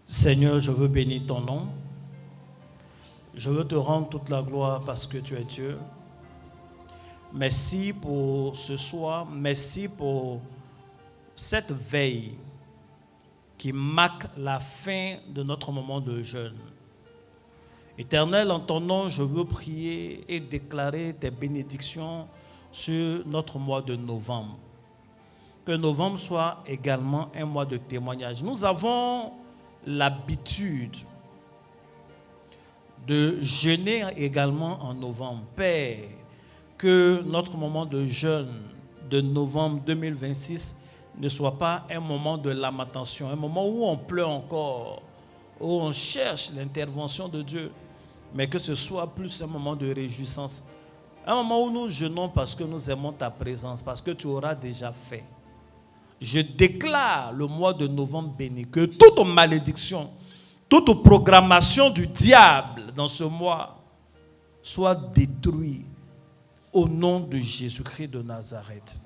Seigneur, je veux bénir ton nom. Je veux te rendre toute la gloire parce que tu es Dieu. Merci pour ce soir. Merci pour cette veille qui marque la fin de notre moment de jeûne. Éternel, en ton nom, je veux prier et déclarer tes bénédictions sur notre mois de novembre. Que novembre soit également un mois de témoignage. Nous avons l'habitude de jeûner également en novembre. Père, que notre moment de jeûne de novembre 2026 ne soit pas un moment de lamentation, un moment où on pleure encore, où on cherche l'intervention de Dieu, mais que ce soit plus un moment de réjouissance. Un moment où nous jeûnons parce que nous aimons ta présence, parce que tu auras déjà fait. Je déclare le mois de novembre béni, que toute malédiction, toute programmation du diable dans ce mois soit détruite au nom de Jésus-Christ de Nazareth.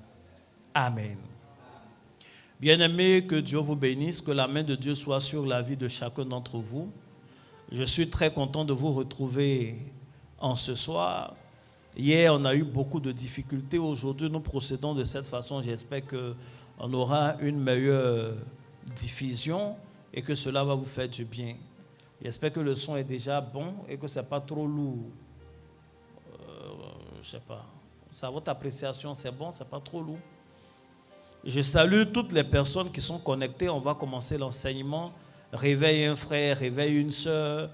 Amen. Bien-aimés, que Dieu vous bénisse, que la main de Dieu soit sur la vie de chacun d'entre vous. Je suis très content de vous retrouver en ce soir. Hier, on a eu beaucoup de difficultés. Aujourd'hui, nous procédons de cette façon. J'espère qu'on aura une meilleure diffusion et que cela va vous faire du bien. J'espère que le son est déjà bon et que ce n'est pas trop lourd. Je ne sais pas. Ça, votre appréciation, c'est bon, c'est pas trop lourd. Je salue toutes les personnes qui sont connectées. On va commencer l'enseignement. Réveille un frère, réveille une soeur,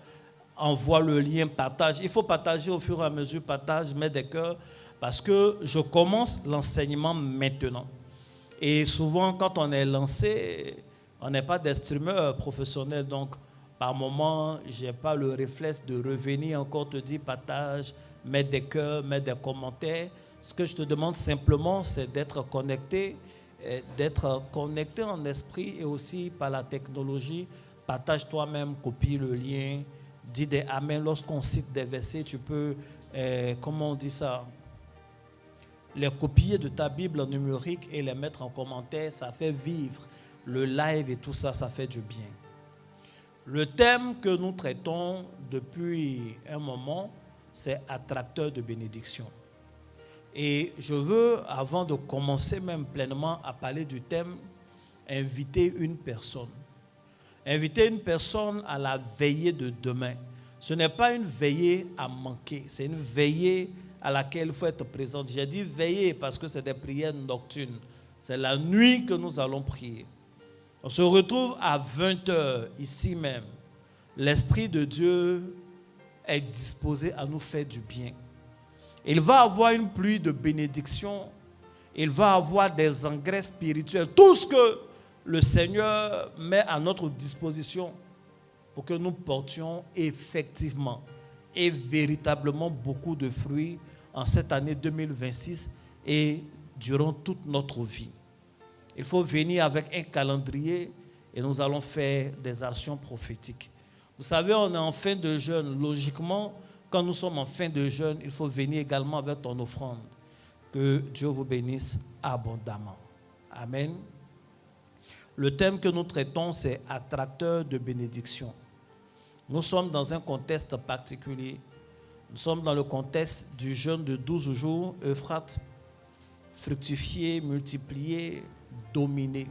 envoie le lien, partage. Il faut partager au fur et à mesure, partage, mets des cœurs, parce que je commence l'enseignement maintenant. Et souvent, quand on est lancé, on n'est pas des streamers professionnels, donc par moment, je n'ai pas le réflexe de revenir encore te dire partage, mets des cœurs, mets des commentaires. Ce que je te demande simplement, c'est d'être connecté en esprit et aussi par la technologie. Partage toi-même, copie le lien, dis des amen. Lorsqu'on cite des versets, tu peux, comment on dit ça, les copier de ta Bible en numérique et les mettre en commentaire. Ça fait vivre le live et tout ça, ça fait du bien. Le thème que nous traitons depuis un moment, c'est attracteur de bénédiction. Et je veux, avant de commencer même pleinement à parler du thème, inviter une personne. Inviter une personne à la veillée de demain. Ce n'est pas une veillée à manquer, c'est une veillée à laquelle il faut être présent. J'ai dit veillée parce que c'est des prières nocturnes. C'est la nuit que nous allons prier. On se retrouve à 20h ici même. L'Esprit de Dieu est disposé à nous faire du bien. Il va avoir une pluie de bénédictions. Il va avoir des engrais spirituels. Tout ce que le Seigneur met à notre disposition pour que nous portions effectivement et véritablement beaucoup de fruits en cette année 2026 et durant toute notre vie. Il faut venir avec un calendrier et nous allons faire des actions prophétiques. Vous savez, on est en fin de jeûne. Logiquement, quand nous sommes en fin de jeûne, il faut venir également avec ton offrande. Que Dieu vous bénisse abondamment. Amen. Le thème que nous traitons, c'est attracteur de bénédiction. Nous sommes dans un contexte particulier. Nous sommes dans le contexte du jeûne de 12 jours, Euphrate, fructifier, multiplier, dominer.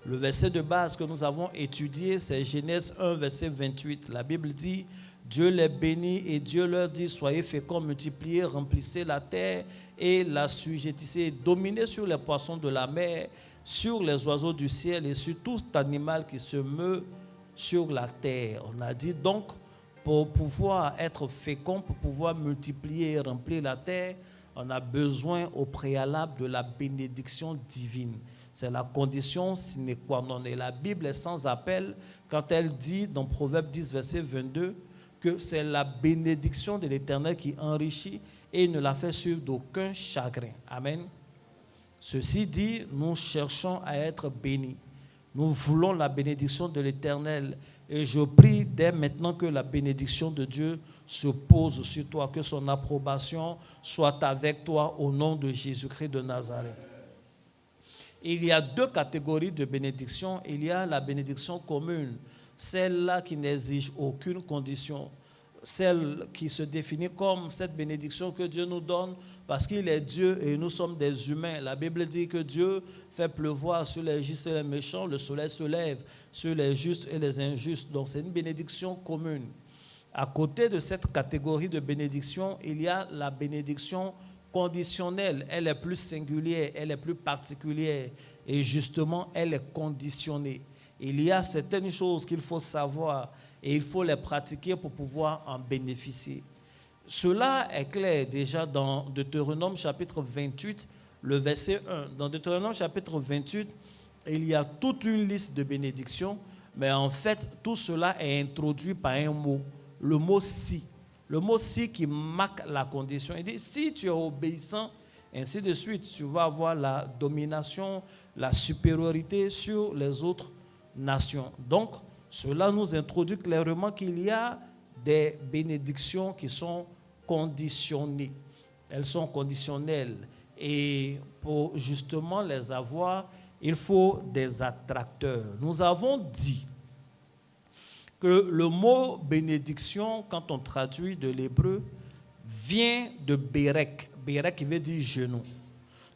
Le verset de base que nous avons étudié, c'est Genèse 1, verset 28. La Bible dit, Dieu les bénit et Dieu leur dit, soyez féconds, multipliez, remplissez la terre et la sujettissez, dominez sur les poissons de la mer, sur les oiseaux du ciel et sur tout animal qui se meut sur la terre. On a dit donc, pour pouvoir être fécond, pour pouvoir multiplier et remplir la terre, on a besoin au préalable de la bénédiction divine. C'est la condition sine qua non. Et la Bible est sans appel quand elle dit dans Proverbe 10, verset 22, que c'est la bénédiction de l'Éternel qui enrichit et ne la fait suivre d'aucun chagrin. Amen. Ceci dit, nous cherchons à être bénis. Nous voulons la bénédiction de l'Éternel. Et je prie dès maintenant que la bénédiction de Dieu se pose sur toi, que son approbation soit avec toi au nom de Jésus-Christ de Nazareth. Il y a deux catégories de bénédictions. Il y a la bénédiction commune. celle-là qui n'exige aucune condition, celle qui se définit comme cette bénédiction que Dieu nous donne parce qu'il est Dieu et nous sommes des humains. La Bible dit que Dieu fait pleuvoir sur les justes et les méchants, le soleil se lève sur les justes et les injustes. Donc c'est une bénédiction commune. À côté de cette catégorie de bénédiction, il y a la bénédiction conditionnelle. Elle est plus singulière, elle est plus particulière et justement, elle est conditionnée. Il y a certaines choses qu'il faut savoir et il faut les pratiquer pour pouvoir en bénéficier. Cela est clair déjà dans Deutéronome chapitre 28, le verset 1. Dans Deutéronome chapitre 28, il y a toute une liste de bénédictions, mais en fait, tout cela est introduit par un mot, le mot « si ». Le mot « si » qui marque la condition. Il dit, si tu es obéissant, ainsi de suite, tu vas avoir la domination, la supériorité sur les autres nations. Donc, cela nous introduit clairement qu'il y a des bénédictions qui sont conditionnées. Elles sont conditionnelles. Et pour justement les avoir, il faut des attracteurs. Nous avons dit que le mot bénédiction, quand on traduit de l'hébreu, vient de Bérek. Bérek qui veut dire genou.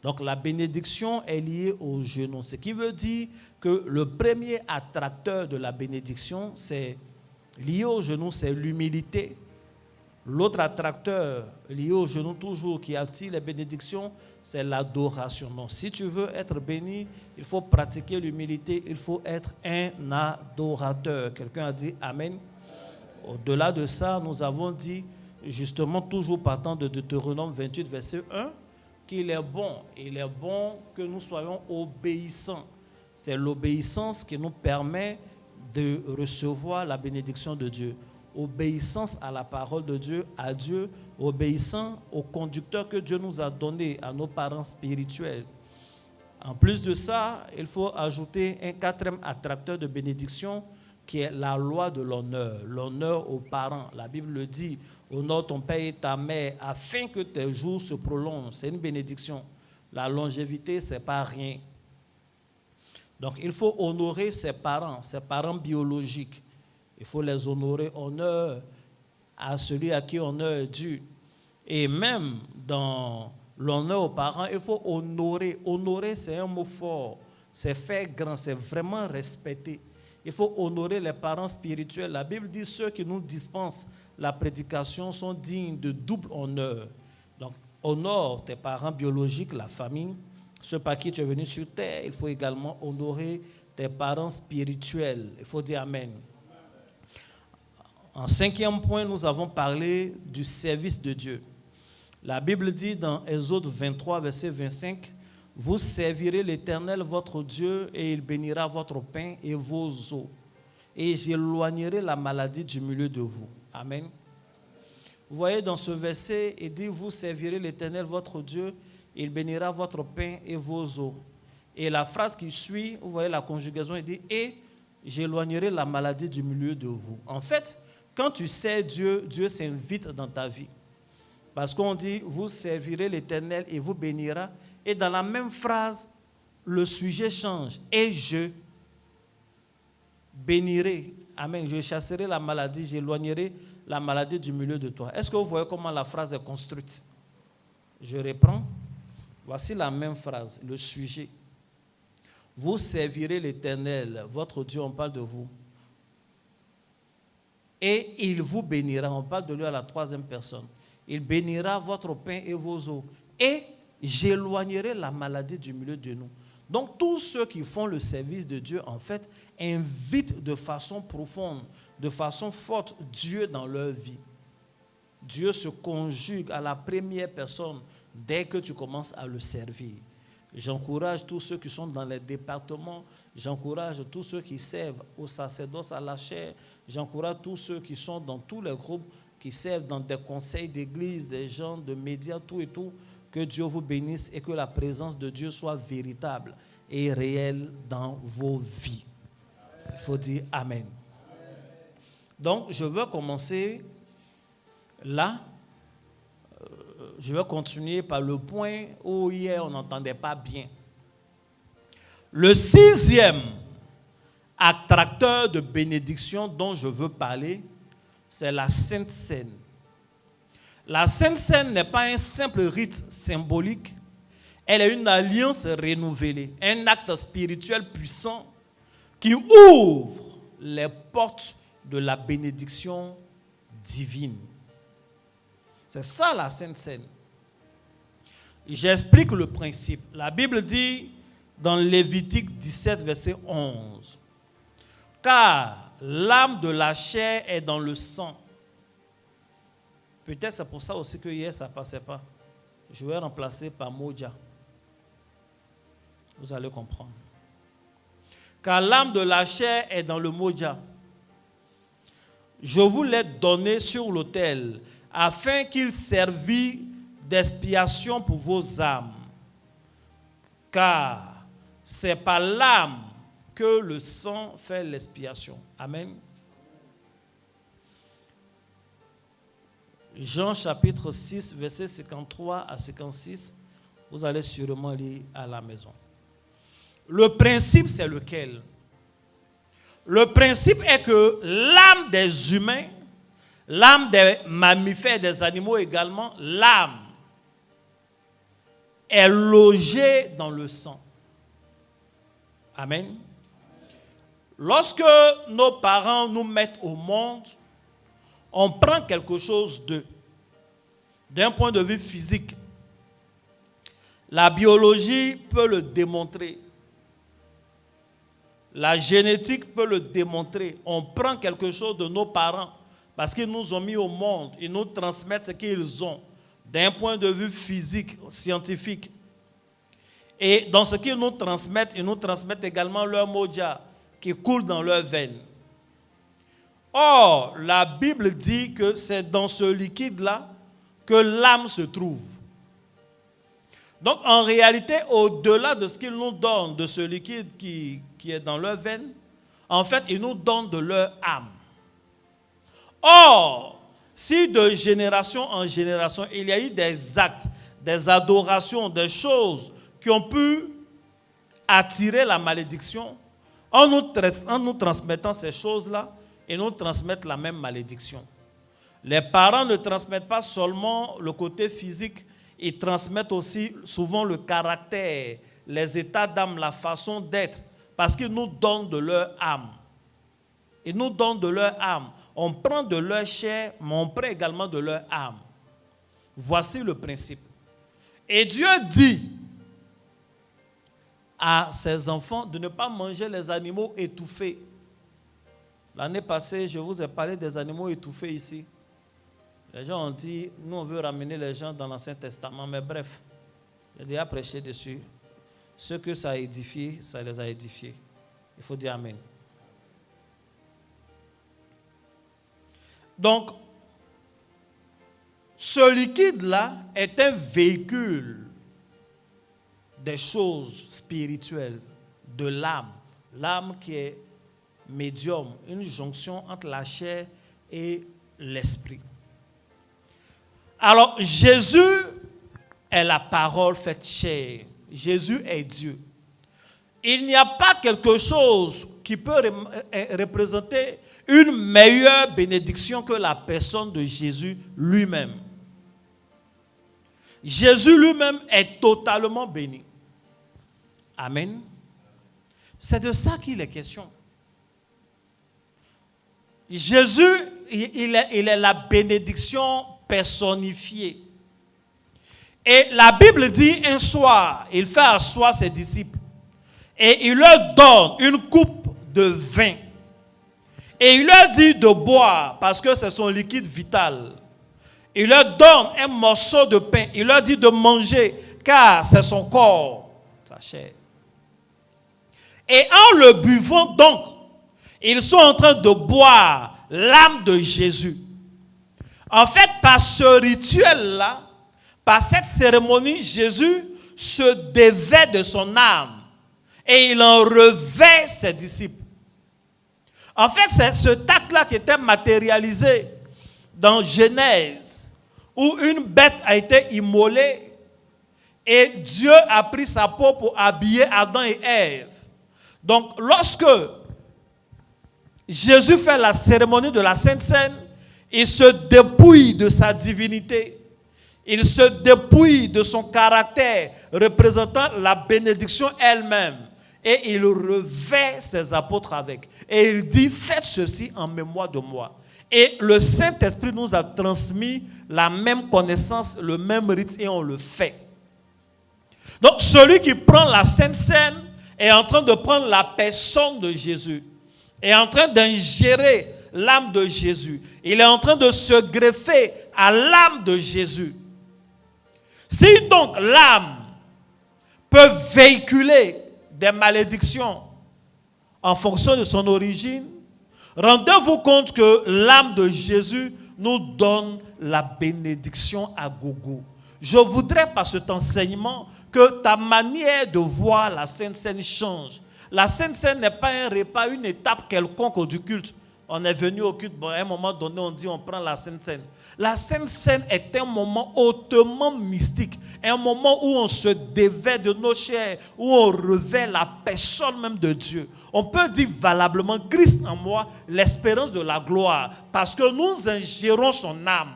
Donc la bénédiction est liée au genou. Ce qui veut dire que le premier attracteur de la bénédiction, c'est lié au genou, c'est l'humilité. L'autre attracteur lié au genou toujours qui attire les bénédictions, c'est l'adoration. Donc si tu veux être béni, il faut pratiquer l'humilité, il faut être un adorateur. Quelqu'un a dit Amen. Au-delà de ça, nous avons dit, justement toujours partant de Deutéronome 28, verset 1, qu'il est bon. Il est bon que nous soyons obéissants. C'est l'obéissance qui nous permet de recevoir la bénédiction de Dieu. Obéissance à la parole de Dieu, à Dieu, obéissant au conducteur que Dieu nous a donné, à nos parents spirituels. En plus de ça, il faut ajouter un quatrième attracteur de bénédiction qui est la loi de l'honneur, l'honneur aux parents. La Bible le dit, honore ton père et ta mère afin que tes jours se prolongent. C'est une bénédiction. La longévité, ce n'est pas rien. Donc, il faut honorer ses parents biologiques. Il faut les honorer, honneur à celui à qui honneur est dû. Et même dans l'honneur aux parents, il faut honorer. Honorer, c'est un mot fort. C'est faire grand, c'est vraiment respecter. Il faut honorer les parents spirituels. La Bible dit ceux qui nous dispensent la prédication sont dignes de double honneur. Donc, honore tes parents biologiques, la famille, ceux par qui tu es venu sur terre. Il faut également honorer tes parents spirituels. Il faut dire Amen. En cinquième point, nous avons parlé du service de Dieu. La Bible dit dans Exode 23, verset 25, « Vous servirez l'Éternel votre Dieu et il bénira votre pain et vos eaux. Et j'éloignerai la maladie du milieu de vous. » Amen. Vous voyez dans ce verset, il dit « Vous servirez l'Éternel votre Dieu, il bénira votre pain et vos eaux. » Et la phrase qui suit, vous voyez la conjugaison, il dit « Et j'éloignerai la maladie du milieu de vous. » En fait, quand tu sers Dieu, Dieu s'invite dans ta vie. Parce qu'on dit, vous servirez l'Éternel et vous bénira. Et dans la même phrase, le sujet change. Et je bénirai. Amen. Je chasserai la maladie, j'éloignerai la maladie du milieu de toi. Est-ce que vous voyez comment la phrase est construite? Je reprends. Voici la même phrase, le sujet. Vous servirez l'Éternel, votre Dieu, on parle de vous. Et il vous bénira, on parle de lui à la troisième personne. Il bénira votre pain et vos eaux. Et j'éloignerai la maladie du milieu de nous. Donc, tous ceux qui font le service de Dieu, en fait, invitent de façon profonde, de façon forte, Dieu dans leur vie. Dieu se conjugue à la première personne dès que tu commences à le servir. J'encourage tous ceux qui sont dans les départements, j'encourage tous ceux qui servent au sacerdoce, à la chaire, j'encourage tous ceux qui sont dans tous les groupes, qui servent dans des conseils d'église, des gens de médias, tout et tout, que Dieu vous bénisse et que la présence de Dieu soit véritable et réelle dans vos vies. Il faut dire Amen. Donc, je veux commencer là. Je vais continuer par le point où hier on n'entendait pas bien. Le sixième attracteur de bénédiction dont je veux parler, c'est la Sainte Seine. La Sainte Seine n'est pas un simple rite symbolique, elle est une alliance renouvelée, un acte spirituel puissant qui ouvre les portes de la bénédiction divine. C'est ça la Sainte Seine. J'explique le principe. La Bible dit dans Lévitique 17, verset 11, « Car l'âme de la chair est dans le sang. » Peut-être c'est pour ça aussi que hier ça ne passait pas. Je vais remplacer par Moja. Vous allez comprendre. Car l'âme de la chair est dans le Moja. Je vous l'ai donné sur l'autel, afin qu'il servît d'expiation pour vos âmes. Car c'est par l'âme que le sang fait l'expiation. Amen. Jean chapitre 6, versets 53 à 56. Vous allez sûrement lire à la maison. Le principe, c'est lequel? Le principe est que l'âme des humains, l'âme des mammifères, des animaux également, l'âme est logée dans le sang. Amen. Lorsque nos parents nous mettent au monde, on prend quelque chose d'eux, d'un point de vue physique. La biologie peut le démontrer. La génétique peut le démontrer. On prend quelque chose de nos parents parce qu'ils nous ont mis au monde. Ils nous transmettent ce qu'ils ont d'un point de vue physique, scientifique. Et dans ce qu'ils nous transmettent, ils nous transmettent également leur moja qui coule dans leurs veines. Or, la Bible dit que c'est dans ce liquide-là que l'âme se trouve. Donc, en réalité, au-delà de ce qu'ils nous donnent, de ce liquide qui est dans leurs veines, en fait, ils nous donnent de leur âme. Or, si de génération en génération, il y a eu des actes, des adorations, des choses qui ont pu attirer la malédiction, en nous transmettant ces choses-là, ils nous transmettent la même malédiction. Les parents ne transmettent pas seulement le côté physique, ils transmettent aussi souvent le caractère, les états d'âme, la façon d'être, parce qu'ils nous donnent de leur âme. Ils nous donnent de leur âme. On prend de leur chair, mais on prend également de leur âme. Voici le principe. Et Dieu dit à ses enfants de ne pas manger les animaux étouffés. L'année passée, je vous ai parlé des animaux étouffés ici. Les gens ont dit, nous on veut ramener les gens dans l'Ancien Testament, mais bref, j'ai déjà prêché dessus. Ce que ça a édifié, ça les a édifiés. Il faut dire Amen. Donc, ce liquide-là est un véhicule des choses spirituelles, de l'âme. L'âme qui est médium, une jonction entre la chair et l'esprit. Alors, Jésus est la parole faite chair. Jésus est Dieu. Il n'y a pas quelque chose qui peut représenter une meilleure bénédiction que la personne de Jésus lui-même. Jésus lui-même est totalement béni. Amen. C'est de ça qu'il est question. Jésus, il est la bénédiction personnifiée. Et la Bible dit un soir, il fait asseoir ses disciples et il leur donne une coupe de vin. Et il leur dit de boire parce que c'est son liquide vital. Il leur donne un morceau de pain. Il leur dit de manger car c'est son corps, sa chair. Et en le buvant donc, ils sont en train de boire l'âme de Jésus. En fait, par ce rituel-là, par cette cérémonie, Jésus se dévêt de son âme et il en revêt ses disciples. En fait, c'est ce acte-là qui était matérialisé dans Genèse, où une bête a été immolée et Dieu a pris sa peau pour habiller Adam et Ève. Donc, lorsque Jésus fait la cérémonie de la Sainte Seine, il se dépouille de sa divinité. Il se dépouille de son caractère représentant la bénédiction elle-même. Et il revêt ses apôtres avec. Et il dit, faites ceci en mémoire de moi. Et le Saint-Esprit nous a transmis la même connaissance, le même rite, et on le fait. Donc celui qui prend la Sainte Seine est en train de prendre la personne de Jésus. Est en train d'ingérer l'âme de Jésus. Il est en train de se greffer à l'âme de Jésus. Si donc l'âme peut véhiculer des malédictions en fonction de son origine, rendez-vous compte que l'âme de Jésus nous donne la bénédiction à gogo. Je voudrais par cet enseignement que ta manière de voir la Sainte Seine change. La Sainte Seine n'est pas un repas, une étape quelconque du culte. On est venu au culte, bon, à un moment donné, on dit on prend la Sainte Seine. La Sainte Seine est un moment hautement mystique, un moment où on se dévêt de nos chairs, où on revêt la personne même de Dieu. On peut dire valablement, Christ en moi, l'espérance de la gloire, parce que nous ingérons son âme.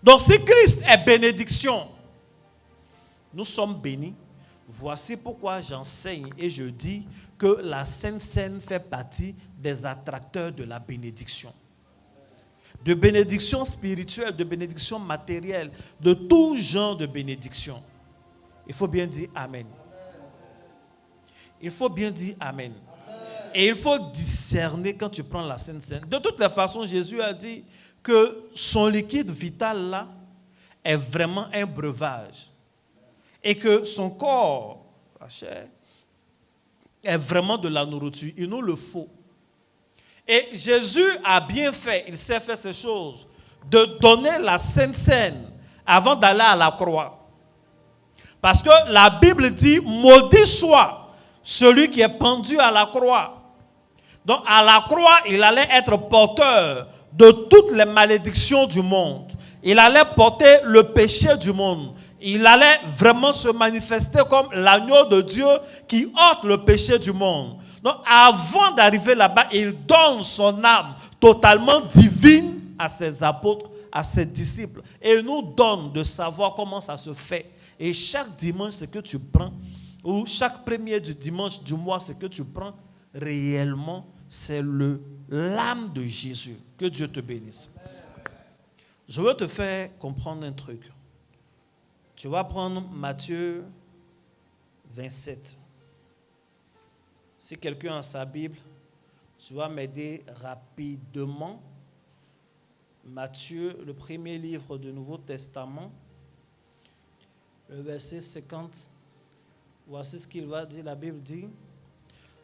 Donc si Christ est bénédiction, nous sommes bénis. Voici pourquoi j'enseigne et je dis que la Sainte Seine fait partie des attracteurs de la bénédiction. De bénédiction spirituelle, de bénédiction matérielle, de tout genre de bénédiction. Il faut bien dire Amen. Il faut bien dire Amen. Et il faut discerner quand tu prends la Sainte Seine. De toutes les façons, Jésus a dit que son liquide vital là est vraiment un breuvage. Et que son corps, la chair, est vraiment de la nourriture. Il nous le faut. Et Jésus a bien fait, il sait faire ces choses, de donner la Sainte Seine avant d'aller à la croix. Parce que la Bible dit, maudit soit celui qui est pendu à la croix. Donc à la croix, il allait être porteur de toutes les malédictions du monde. Il allait porter le péché du monde. Il allait vraiment se manifester comme l'agneau de Dieu qui ôte le péché du monde. Donc, avant d'arriver là-bas, il donne son âme totalement divine à ses apôtres, à ses disciples. Et il nous donne de savoir comment ça se fait. Et chaque dimanche, ce que tu prends, ou chaque premier du dimanche du mois, ce que tu prends, réellement, c'est l'âme de Jésus. Que Dieu te bénisse. Je veux te faire comprendre un truc. Tu vas prendre Matthieu 27. Si quelqu'un a sa Bible, tu vas m'aider rapidement. Matthieu, le premier livre du Nouveau Testament, le verset 50. Voici ce qu'il va dire, la Bible dit.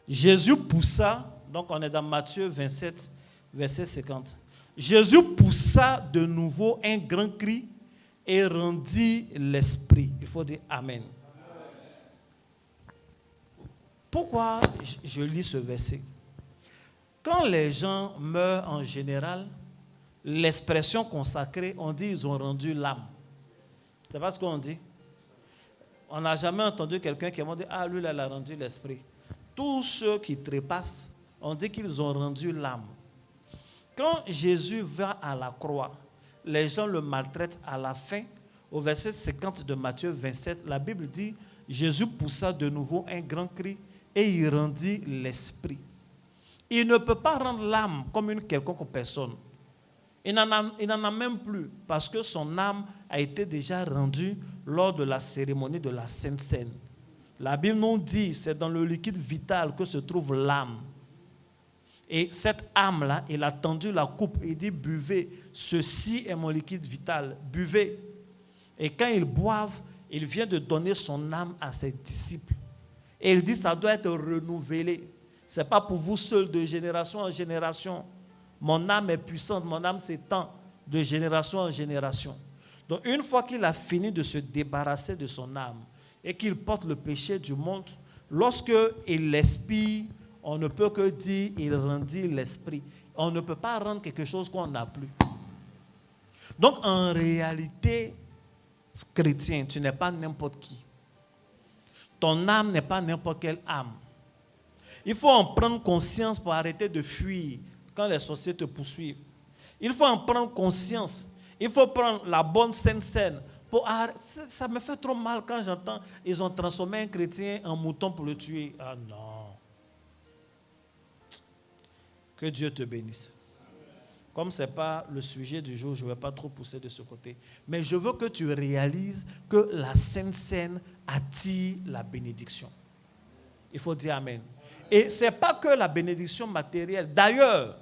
Jésus poussa, donc on est dans Matthieu 27, verset 50. Jésus poussa de nouveau un grand cri et rendit l'esprit. Il faut dire Amen. Pourquoi je lis ce verset? Quand les gens meurent en général, l'expression consacrée, on dit ils ont rendu l'âme. C'est pas ce qu'on dit. On n'a jamais entendu quelqu'un qui a dit ah lui il a rendu l'esprit. Tous ceux qui trépassent, on dit qu'ils ont rendu l'âme. Quand Jésus va à la croix, les gens le maltraitent à la fin. Au verset 50 de Matthieu 27, la Bible dit Jésus poussa de nouveau un grand cri et il rendit l'esprit. Il ne peut pas rendre l'âme comme une quelconque personne. Il n'en a même plus parce que son âme a été déjà rendue lors de la cérémonie de la Sainte Seine. La Bible nous dit c'est dans le liquide vital que se trouve l'âme. Et cette âme-là, il a tendu la coupe et dit, buvez, ceci est mon liquide vital, buvez. Et quand ils boivent, il vient de donner son âme à ses disciples. Et il dit, ça doit être renouvelé. Ce n'est pas pour vous seuls de génération en génération. Mon âme est puissante, mon âme s'étend de génération en génération. Donc une fois qu'il a fini de se débarrasser de son âme et qu'il porte le péché du monde, lorsque il l'expire, on ne peut que dire il rendit l'esprit. On ne peut pas rendre quelque chose qu'on n'a plus. Donc en réalité, chrétien, tu n'es pas n'importe qui. Ton âme n'est pas n'importe quelle âme. Il faut en prendre conscience pour arrêter de fuir quand les sorciers te poursuivent. Il faut en prendre conscience. Il faut prendre la bonne sainte scène. Ça me fait trop mal quand j'entends ils ont transformé un chrétien en mouton pour le tuer. Ah non. Que Dieu te bénisse. Comme ce n'est pas le sujet du jour, je ne vais pas trop pousser de ce côté. Mais je veux que tu réalises que la sainte scène attire la bénédiction. Il faut dire Amen. Et ce n'est pas que la bénédiction matérielle. D'ailleurs,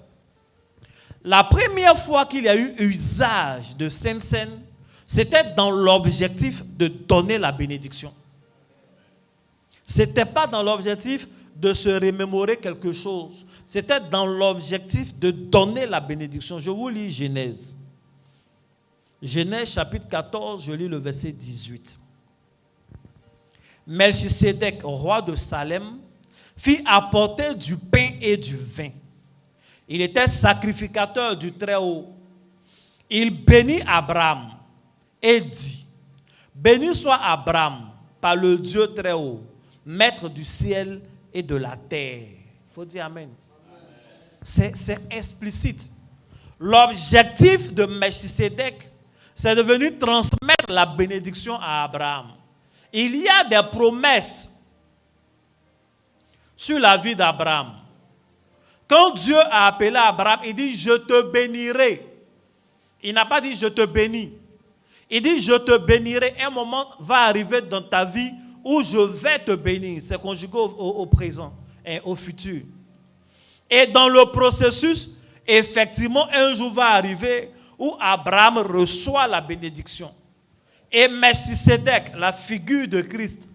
la première fois qu'il y a eu usage de sainte scène, c'était dans l'objectif de donner la bénédiction. Ce n'était pas dans l'objectif de se remémorer quelque chose. C'était dans l'objectif de donner la bénédiction. Je vous lis Genèse. Genèse chapitre 14, je lis le verset 18. Melchisédek, roi de Salem, fit apporter du pain et du vin. Il était sacrificateur du Très-Haut. Il bénit Abraham et dit, béni soit Abraham par le Dieu Très-Haut, maître du ciel et de la terre. Il faut dire Amen. C'est explicite. L'objectif de Melchisédek, c'est de venir transmettre la bénédiction à Abraham. Il y a des promesses sur la vie d'Abraham. Quand Dieu a appelé Abraham, il dit, je te bénirai. Il n'a pas dit, je te bénis. Il dit, je te bénirai. Un moment va arriver dans ta vie où je vais te bénir. C'est conjugué au présent et au futur. Et dans le processus, effectivement, un jour va arriver où Abraham reçoit la bénédiction. Et Melchisédek, la figure de Christ,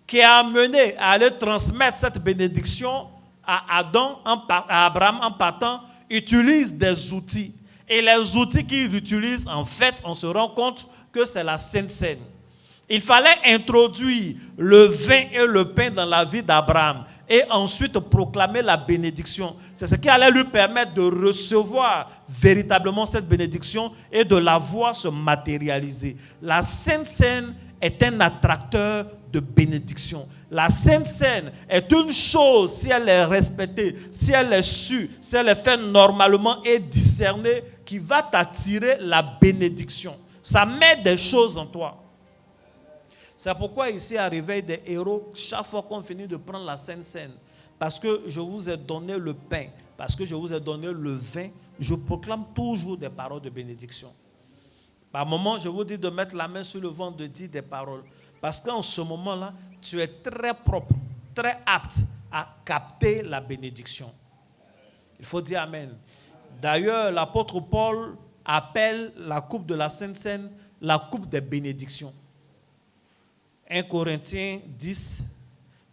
qui a amené à aller transmettre cette bénédiction à Abraham en partant, utilise des outils. Et les outils qu'il utilise, en fait, on se rend compte que c'est la Sainte Seine. Il fallait introduire le vin et le pain dans la vie d'Abraham et ensuite proclamer la bénédiction. C'est ce qui allait lui permettre de recevoir véritablement cette bénédiction et de la voir se matérialiser. La Sainte Seine est un attracteur de bénédiction. La Sainte Seine est une chose, si elle est respectée, si elle est sue, si elle est faite normalement et discernée, qui va t'attirer la bénédiction. Ça met des choses en toi. C'est pourquoi ici à Réveil des Héros, chaque fois qu'on finit de prendre la Sainte Seine, parce que je vous ai donné le pain, parce que je vous ai donné le vin, je proclame toujours des paroles de bénédiction. Par moment, je vous dis de mettre la main sur le ventre, de dire des paroles. Parce qu'en ce moment-là, tu es très propre, très apte à capter la bénédiction. Il faut dire Amen. D'ailleurs, l'apôtre Paul appelle la coupe de la Sainte Seine la coupe des bénédictions. 1 Corinthiens 10,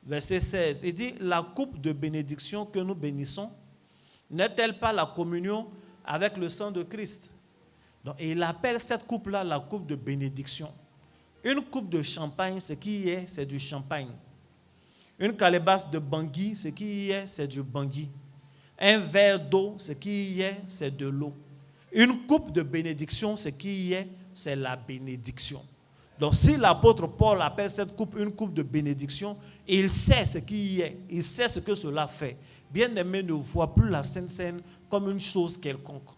verset 16. Il dit, la coupe de bénédiction que nous bénissons, n'est-elle pas la communion avec le sang de Christ? Donc, il appelle cette coupe-là la coupe de bénédiction. Une coupe de champagne, ce qui y est, c'est du champagne. Une calebasse de bangui, ce qui y est, c'est du bangui. Un verre d'eau, ce qui y est, c'est de l'eau. Une coupe de bénédiction, ce qui y est, c'est la bénédiction. Donc, si l'apôtre Paul appelle cette coupe une coupe de bénédiction, il sait ce qui y est, il sait ce que cela fait. Bien-aimé, ne voit plus la Sainte Seine comme une chose quelconque.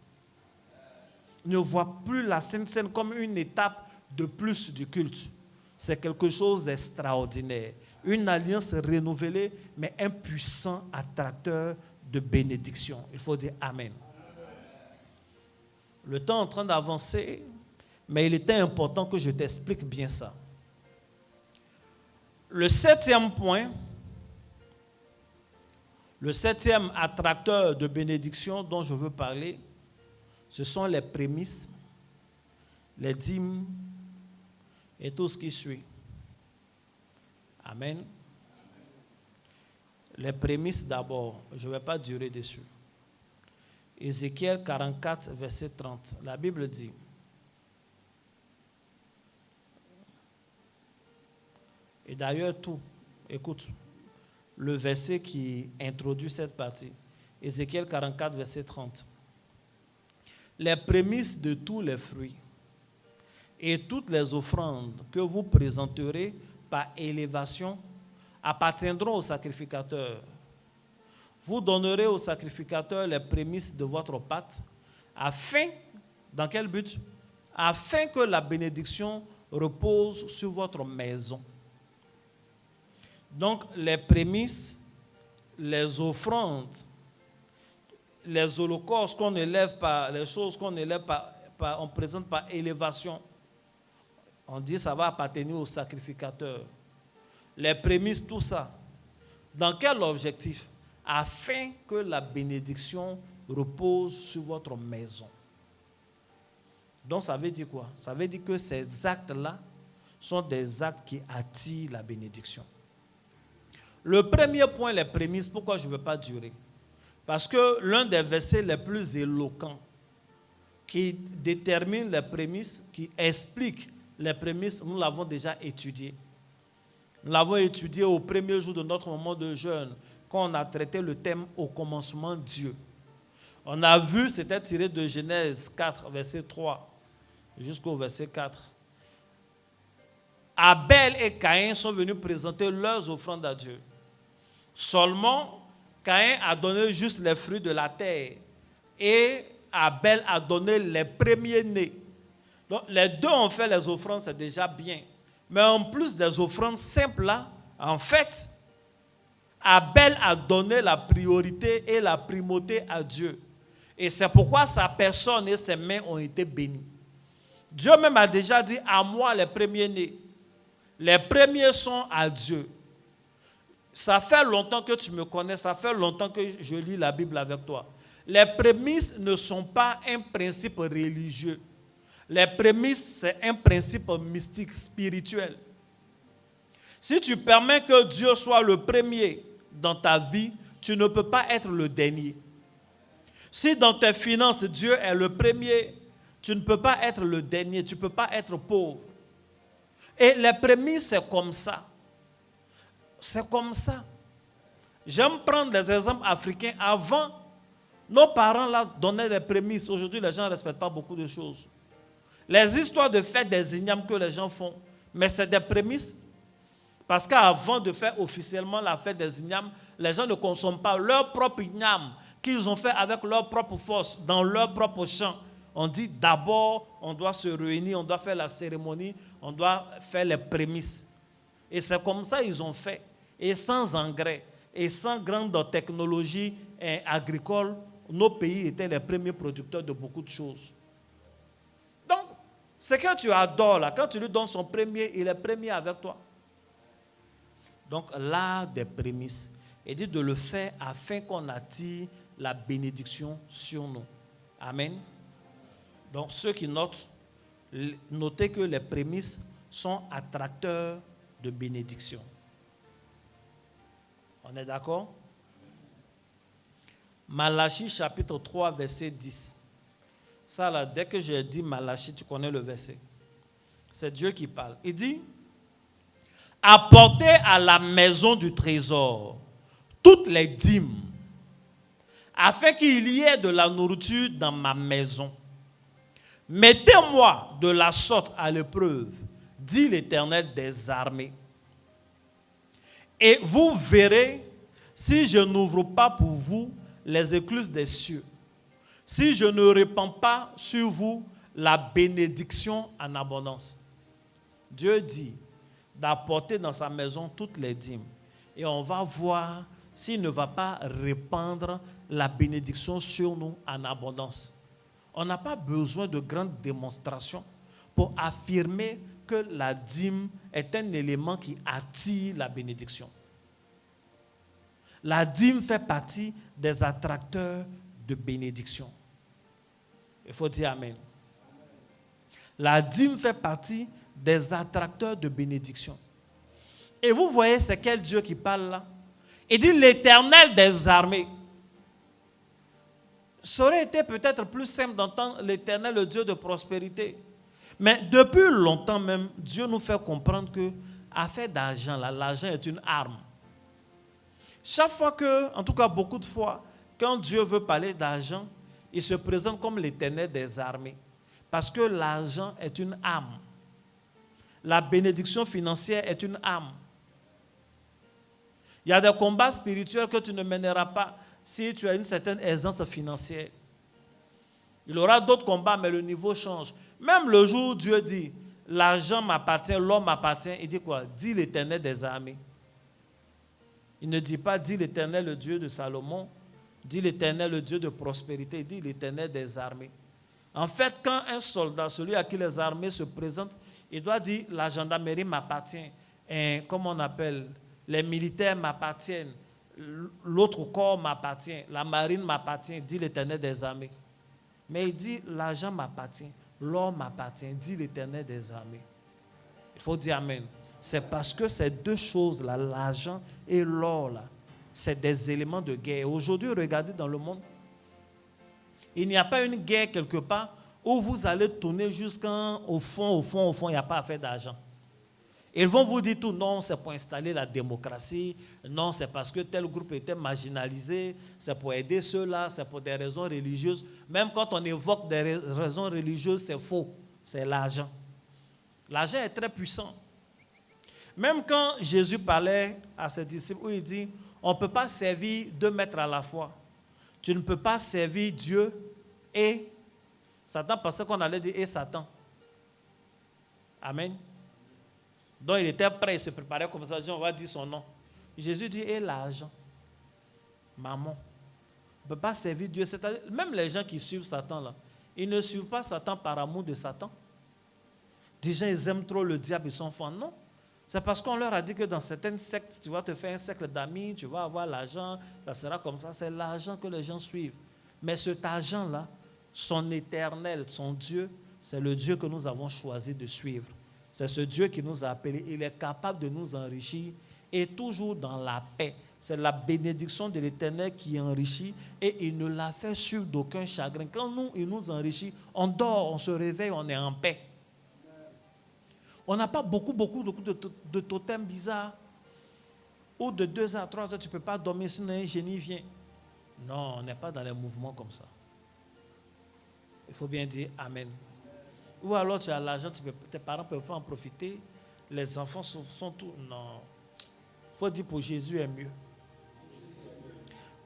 Ne voit plus la Sainte Seine comme une étape de plus du culte. C'est quelque chose d'extraordinaire. Une alliance renouvelée, mais un puissant attracteur de bénédiction. Il faut dire Amen. Le temps est en train d'avancer, mais il était important que je t'explique bien ça. Le septième point, le septième attracteur de bénédiction dont je veux parler, ce sont les prémices, les dîmes et tout ce qui suit. Amen. Les prémices d'abord, je ne vais pas durer dessus. Ézéchiel 44, verset 30. La Bible dit, et d'ailleurs tout, écoute, le verset qui introduit cette partie, Ézéchiel 44, verset 30. Les prémices de tous les fruits et toutes les offrandes que vous présenterez par élévation appartiendront au sacrificateur. Vous donnerez au sacrificateur les prémices de votre pâte, afin, dans quel but? Afin que la bénédiction repose sur votre maison. Donc, les prémices, les offrandes, les holocaustes qu'on élève par, les choses qu'on élève on présente par élévation, on dit ça va appartenir au sacrificateur. Les prémices, tout ça. Dans quel objectif? Afin que la bénédiction repose sur votre maison. Donc ça veut dire quoi? Ça veut dire que ces actes-là sont des actes qui attirent la bénédiction. Le premier point, les prémices, pourquoi je ne veux pas durer? Parce que l'un des versets les plus éloquents qui détermine les prémices, qui explique les prémices, nous l'avons déjà étudié. Nous l'avons étudié au premier jour de notre moment de jeûne, quand on a traité le thème au commencement Dieu. On a vu, c'était tiré de Genèse 4, verset 3, jusqu'au verset 4. Abel et Caïn sont venus présenter leurs offrandes à Dieu. Seulement, Caïn a donné juste les fruits de la terre et Abel a donné les premiers-nés. Donc, les deux ont fait les offrandes, c'est déjà bien. Mais en plus des offrandes simples là, en fait, Abel a donné la priorité et la primauté à Dieu. Et c'est pourquoi sa personne et ses mains ont été bénies. Dieu même a déjà dit, à moi les premiers-nés. Les premiers sont à Dieu. Ça fait longtemps que tu me connais, ça fait longtemps que je lis la Bible avec toi. Les prémices ne sont pas un principe religieux. Les prémices, c'est un principe mystique, spirituel. Si tu permets que Dieu soit le premier dans ta vie, tu ne peux pas être le dernier. Si dans tes finances, Dieu est le premier, tu ne peux pas être le dernier, tu ne peux pas être pauvre. Et les prémices, c'est comme ça. C'est comme ça. J'aime prendre des exemples africains. Avant, nos parents là donnaient des prémices. Aujourd'hui, les gens ne respectent pas beaucoup de choses. Les histoires de fête des ignames que les gens font, mais c'est des prémices. Parce qu'avant de faire officiellement la fête des ignames, les gens ne consomment pas leur propre igname qu'ils ont fait avec leur propre force, dans leur propre champ. On dit d'abord, on doit se réunir, on doit faire la cérémonie, on doit faire les prémices. Et c'est comme ça qu'ils ont fait. Et sans engrais, et sans grande technologie agricole, nos pays étaient les premiers producteurs de beaucoup de choses. Donc, ce que tu adores là, quand tu lui donnes son premier, il est premier avec toi. Donc, l'art des prémices, il dit de le faire afin qu'on attire la bénédiction sur nous. Amen. Donc, ceux qui notent, notez que les prémices sont attracteurs de bénédiction. On est d'accord? Malachie chapitre 3, verset 10. Ça là, dès que j'ai dit Malachie, tu connais le verset. C'est Dieu qui parle. Il dit, apportez à la maison du trésor toutes les dîmes, afin qu'il y ait de la nourriture dans ma maison. Mettez-moi de la sorte à l'épreuve, dit l'Éternel des armées. Et vous verrez si je n'ouvre pas pour vous les écluses des cieux, si je ne répands pas sur vous la bénédiction en abondance. Dieu dit d'apporter dans sa maison toutes les dîmes. Et on va voir s'il ne va pas répandre la bénédiction sur nous en abondance. On n'a pas besoin de grandes démonstrations pour affirmer que la dîme est un élément qui attire la bénédiction. La dîme fait partie des attracteurs de bénédiction. Il faut dire Amen. La dîme fait partie des attracteurs de bénédiction. Et vous voyez, c'est quel Dieu qui parle là? Il dit l'Éternel des armées. Ça aurait été peut-être plus simple d'entendre l'Éternel, le Dieu de prospérité. Mais depuis longtemps même, Dieu nous fait comprendre que affaire d'argent, l'argent est une arme. Chaque fois que, en tout cas beaucoup de fois, quand Dieu veut parler d'argent, il se présente comme l'Éternel des armées. Parce que l'argent est une arme. La bénédiction financière est une arme. Il y a des combats spirituels que tu ne mèneras pas si tu as une certaine aisance financière. Il aura d'autres combats, mais le niveau change. Même le jour où Dieu dit, l'argent m'appartient, l'homme m'appartient, il dit quoi? Dit l'Éternel des armées. Il ne dit pas, dit l'Éternel, le Dieu de Salomon, dit l'Éternel, le Dieu de prospérité, il dit l'Éternel des armées. En fait, quand un soldat, celui à qui les armées se présentent, il doit dire, la gendarmerie m'appartient, comment on appelle, les militaires m'appartiennent, l'autre corps m'appartient, la marine m'appartient, dit l'Éternel des armées. Mais il dit, l'argent m'appartient, l'or m'appartient, dit l'Éternel des armées. Il faut dire Amen. C'est parce que ces deux choses-là, l'argent et l'or, là, c'est des éléments de guerre. Aujourd'hui, regardez dans le monde, il n'y a pas une guerre quelque part où vous allez tourner jusqu'au fond, il n'y a pas affaire d'argent. Ils vont vous dire tout, non, c'est pour installer la démocratie, non, c'est parce que tel groupe était marginalisé, c'est pour aider ceux-là, c'est pour des raisons religieuses. Même quand on évoque des raisons religieuses, c'est faux, c'est l'argent. L'argent est très puissant. Même quand Jésus parlait à ses disciples, où il dit, on ne peut pas servir 2 maîtres à la fois. Tu ne peux pas servir Dieu et Satan, parce qu'on allait dire et Satan. Amen. Donc il était prêt, il se préparait comme ça, on va dire son nom. Jésus dit, et l'argent, maman. On ne peut pas servir Dieu. C'est-à-dire, même les gens qui suivent Satan, là, ils ne suivent pas Satan par amour de Satan. Des gens, ils aiment trop le diable, ils sont fans. Non. C'est parce qu'on leur a dit que dans certaines sectes, tu vas te faire un cercle d'amis, tu vas avoir l'argent, ça sera comme ça. C'est l'argent que les gens suivent. Mais cet argent-là, son éternel, son Dieu, c'est le Dieu que nous avons choisi de suivre. C'est ce Dieu qui nous a appelés. Il est capable de nous enrichir et toujours dans la paix. C'est la bénédiction de l'Éternel qui enrichit et il ne l'a fait suivre d'aucun chagrin. Quand il nous enrichit, on dort, on se réveille, on est en paix. On n'a pas beaucoup de totems bizarres. Ou de 2 à 3 heures, tu ne peux pas dormir sinon un génie vient. Non, on n'est pas dans les mouvements comme ça. Il faut bien dire Amen. Ou alors tu as l'argent, tes parents peuvent en profiter, les enfants sont tout. Non. Il faut dire pour Jésus est mieux.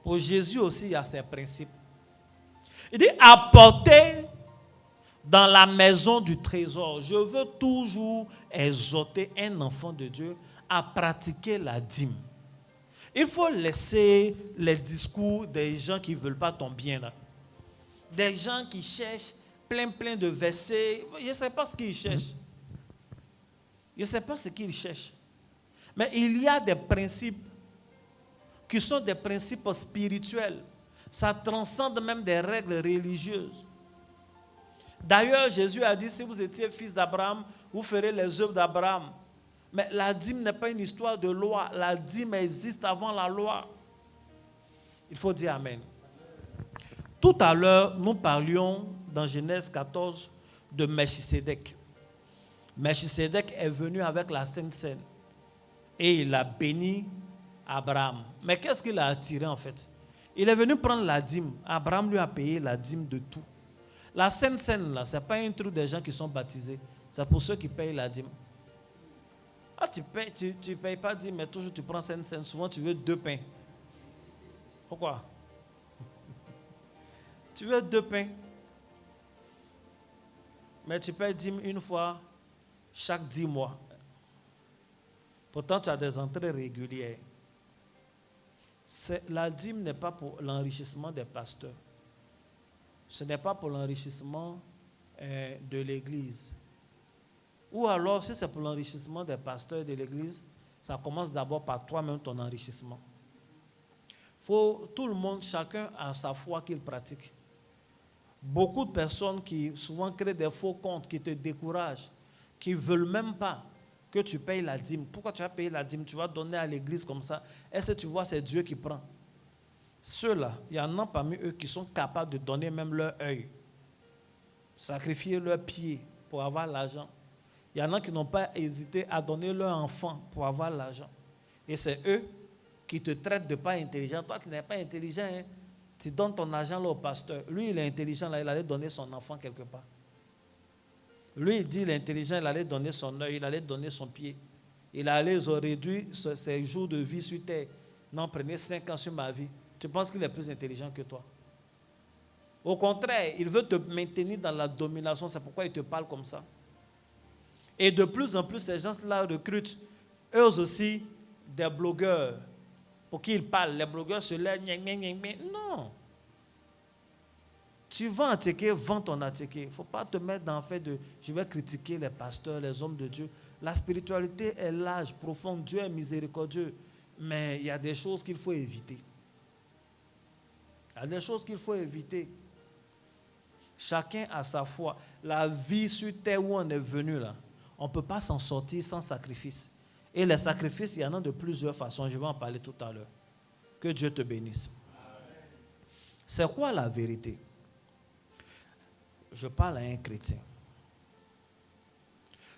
Pour Jésus aussi, il y a ses principes. Il dit apporter dans la maison du trésor. Je veux toujours exhorter un enfant de Dieu à pratiquer la dîme. Il faut laisser les discours des gens qui ne veulent pas ton bien là. Des gens qui cherchent plein de versets. Je ne sais pas ce qu'ils cherchent. Je ne sais pas ce qu'ils cherchent. Mais il y a des principes qui sont des principes spirituels. Ça transcende même des règles religieuses. D'ailleurs, Jésus a dit, si vous étiez fils d'Abraham, vous ferez les œuvres d'Abraham. Mais la dîme n'est pas une histoire de loi. La dîme existe avant la loi. Il faut dire Amen. Tout à l'heure, nous parlions dans Genèse 14 de Melchisédek. Melchisédek est venu avec la Sainte Seine et il a béni Abraham. Mais qu'est-ce qu'il a attiré en fait? Il est venu prendre la dîme. Abraham lui a payé la dîme de tout. La Sainte Seine, là, ce n'est pas un truc des gens qui sont baptisés. C'est pour ceux qui payent la dîme. Ah, tu ne payes pas dîme, mais toujours tu prends Sainte Seine. Souvent, tu veux 2 pains. Pourquoi? Tu veux 2 pains. Mais tu payes dîme une fois chaque 10 mois. Pourtant, tu as des entrées régulières. La dîme n'est pas pour l'enrichissement des pasteurs. Ce n'est pas pour l'enrichissement de l'Église. Ou alors, si c'est pour l'enrichissement des pasteurs de l'Église, ça commence d'abord par toi-même, ton enrichissement. Tout le monde, chacun a sa foi qu'il pratique. Beaucoup de personnes qui souvent créent des faux comptes, qui te découragent, qui ne veulent même pas que tu payes la dîme. Pourquoi tu vas payer la dîme? Tu vas donner à l'Église comme ça. Est-ce que tu vois, c'est Dieu qui prend? Ceux-là, il y en a parmi eux qui sont capables de donner même leur œil, sacrifier leur pied pour avoir l'argent. Il y en a qui n'ont pas hésité à donner leur enfant pour avoir l'argent. Et c'est eux qui te traitent de pas intelligent. Toi, tu n'es pas intelligent. Hein? Tu donnes ton argent là au pasteur. Lui, il est intelligent, là, il allait donner son enfant quelque part. Lui, il dit, il est intelligent, il allait donner son œil, il allait donner son pied. Il allait réduire ses jours de vie sur terre. Non, prenez 5 ans sur ma vie. Tu penses qu'il est plus intelligent que toi? Au contraire, il veut te maintenir dans la domination. C'est pourquoi il te parle comme ça. Et de plus en plus, ces gens-là recrutent eux aussi des blogueurs pour qui ils parlent. Les blogueurs se lèvent. Non. Tu vends un ticket, vends ton ticket. Il ne faut pas te mettre dans le fait de je vais critiquer les pasteurs, les hommes de Dieu. La spiritualité est large, profonde. Dieu est miséricordieux. Mais il y a des choses qu'il faut éviter. Il y a des choses qu'il faut éviter. Chacun a sa foi. La vie sur terre où on est venu là, on ne peut pas s'en sortir sans sacrifice. Et les sacrifices, il y en a de plusieurs façons. Je vais en parler tout à l'heure. Que Dieu te bénisse. C'est quoi la vérité? Je parle à un chrétien.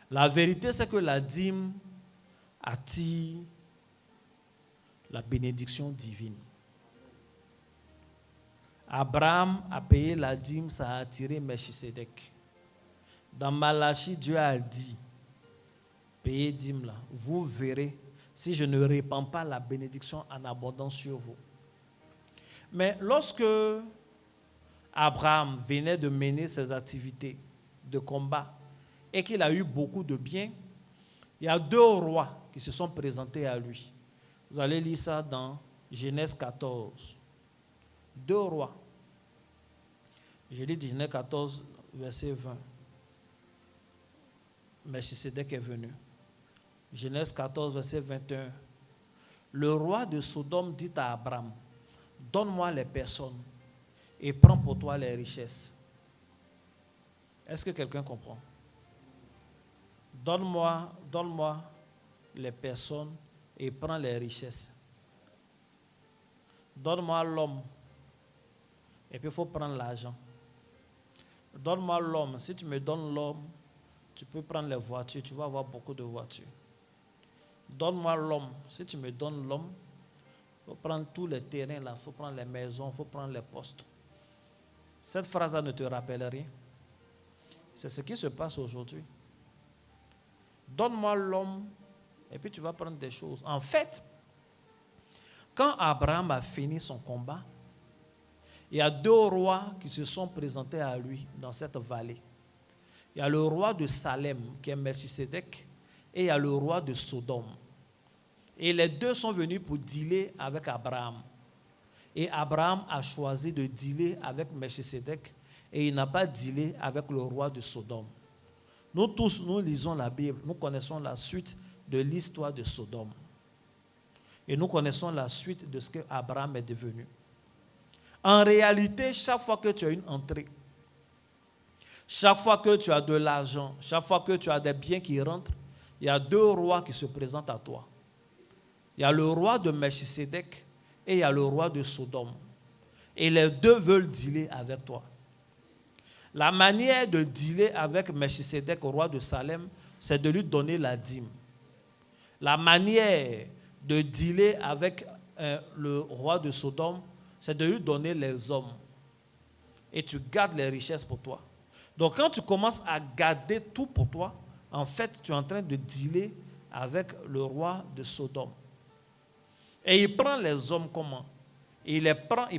La vérité, c'est que la dîme attire la bénédiction divine. Abraham a payé la dîme, ça a attiré Melchisedec. Dans Malachie, Dieu a dit, payez dîme là, vous verrez si je ne répands pas la bénédiction en abondance sur vous. Mais lorsque Abraham venait de mener ses activités de combat et qu'il a eu beaucoup de biens, il y a 2 rois qui se sont présentés à lui. Vous allez lire ça dans Genèse 14. 2 rois. Je lis Genèse 14, verset 20. Melchisedec est venu. Genèse 14, verset 21. Le roi de Sodome dit à Abraham, donne-moi les personnes et prends pour toi les richesses. Est-ce que quelqu'un comprend? Donne-moi les personnes et prends les richesses. Donne-moi l'homme et puis il faut prendre l'argent. Donne-moi l'homme. Si tu me donnes l'homme, tu peux prendre les voitures, tu vas avoir beaucoup de voitures. Donne-moi l'homme. Si tu me donnes l'homme, il faut prendre tous les terrains là, il faut prendre les maisons, il faut prendre les postes. Cette phrase-là ne te rappelle rien. C'est ce qui se passe aujourd'hui. Donne-moi l'homme et puis tu vas prendre des choses. En fait, quand Abraham a fini son combat, il y a 2 rois qui se sont présentés à lui dans cette vallée. Il y a le roi de Salem, qui est Melchisedec, et il y a le roi de Sodome. Et les 2 sont venus pour dealer avec Abraham. Et Abraham a choisi de dealer avec Melchisedec, et il n'a pas dealé avec le roi de Sodome. Nous tous, nous lisons la Bible, nous connaissons la suite de l'histoire de Sodome. Et nous connaissons la suite de ce que Abraham est devenu. En réalité, chaque fois que tu as une entrée, chaque fois que tu as de l'argent, chaque fois que tu as des biens qui rentrent, il y a 2 rois qui se présentent à toi. Il y a le roi de Melchisedec et il y a le roi de Sodome. Et les 2 veulent dealer avec toi. La manière de dealer avec Melchisedec, roi de Salem, c'est de lui donner la dîme. La manière de dealer avec le roi de Sodome, c'est de lui donner les hommes. Et tu gardes les richesses pour toi. Donc quand tu commences à garder tout pour toi, en fait, tu es en train de dealer avec le roi de Sodome. Et il prend les hommes comment? Il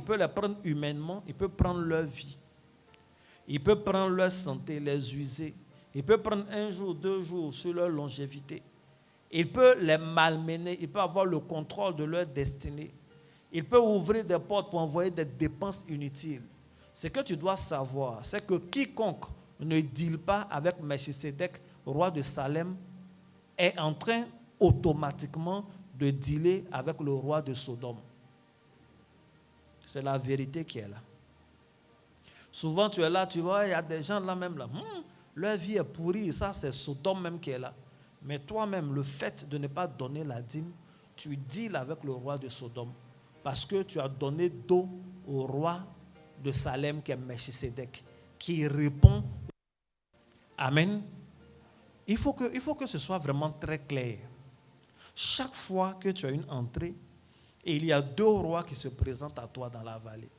peut les prendre humainement, il peut prendre leur vie. Il peut prendre leur santé, les user. Il peut prendre 1 jour, 2 jours sur leur longévité. Il peut les malmener, il peut avoir le contrôle de leur destinée. Il peut ouvrir des portes pour envoyer des dépenses inutiles. Ce que tu dois savoir, c'est que quiconque ne deal pas avec Melchisedec, roi de Salem, est en train automatiquement de dealer avec le roi de Sodome. C'est la vérité qui est là. Souvent tu es là, tu vois, il y a des gens là même là, leur vie est pourrie, ça c'est Sodome même qui est là. Mais toi-même, le fait de ne pas donner la dîme, tu deals avec le roi de Sodome. Parce que tu as donné dos au roi de Salem qui est Melchisedec, qui répond. Amen. Il faut que ce soit vraiment très clair. Chaque fois que tu as une entrée, et il y a 2 rois qui se présentent à toi dans la vallée.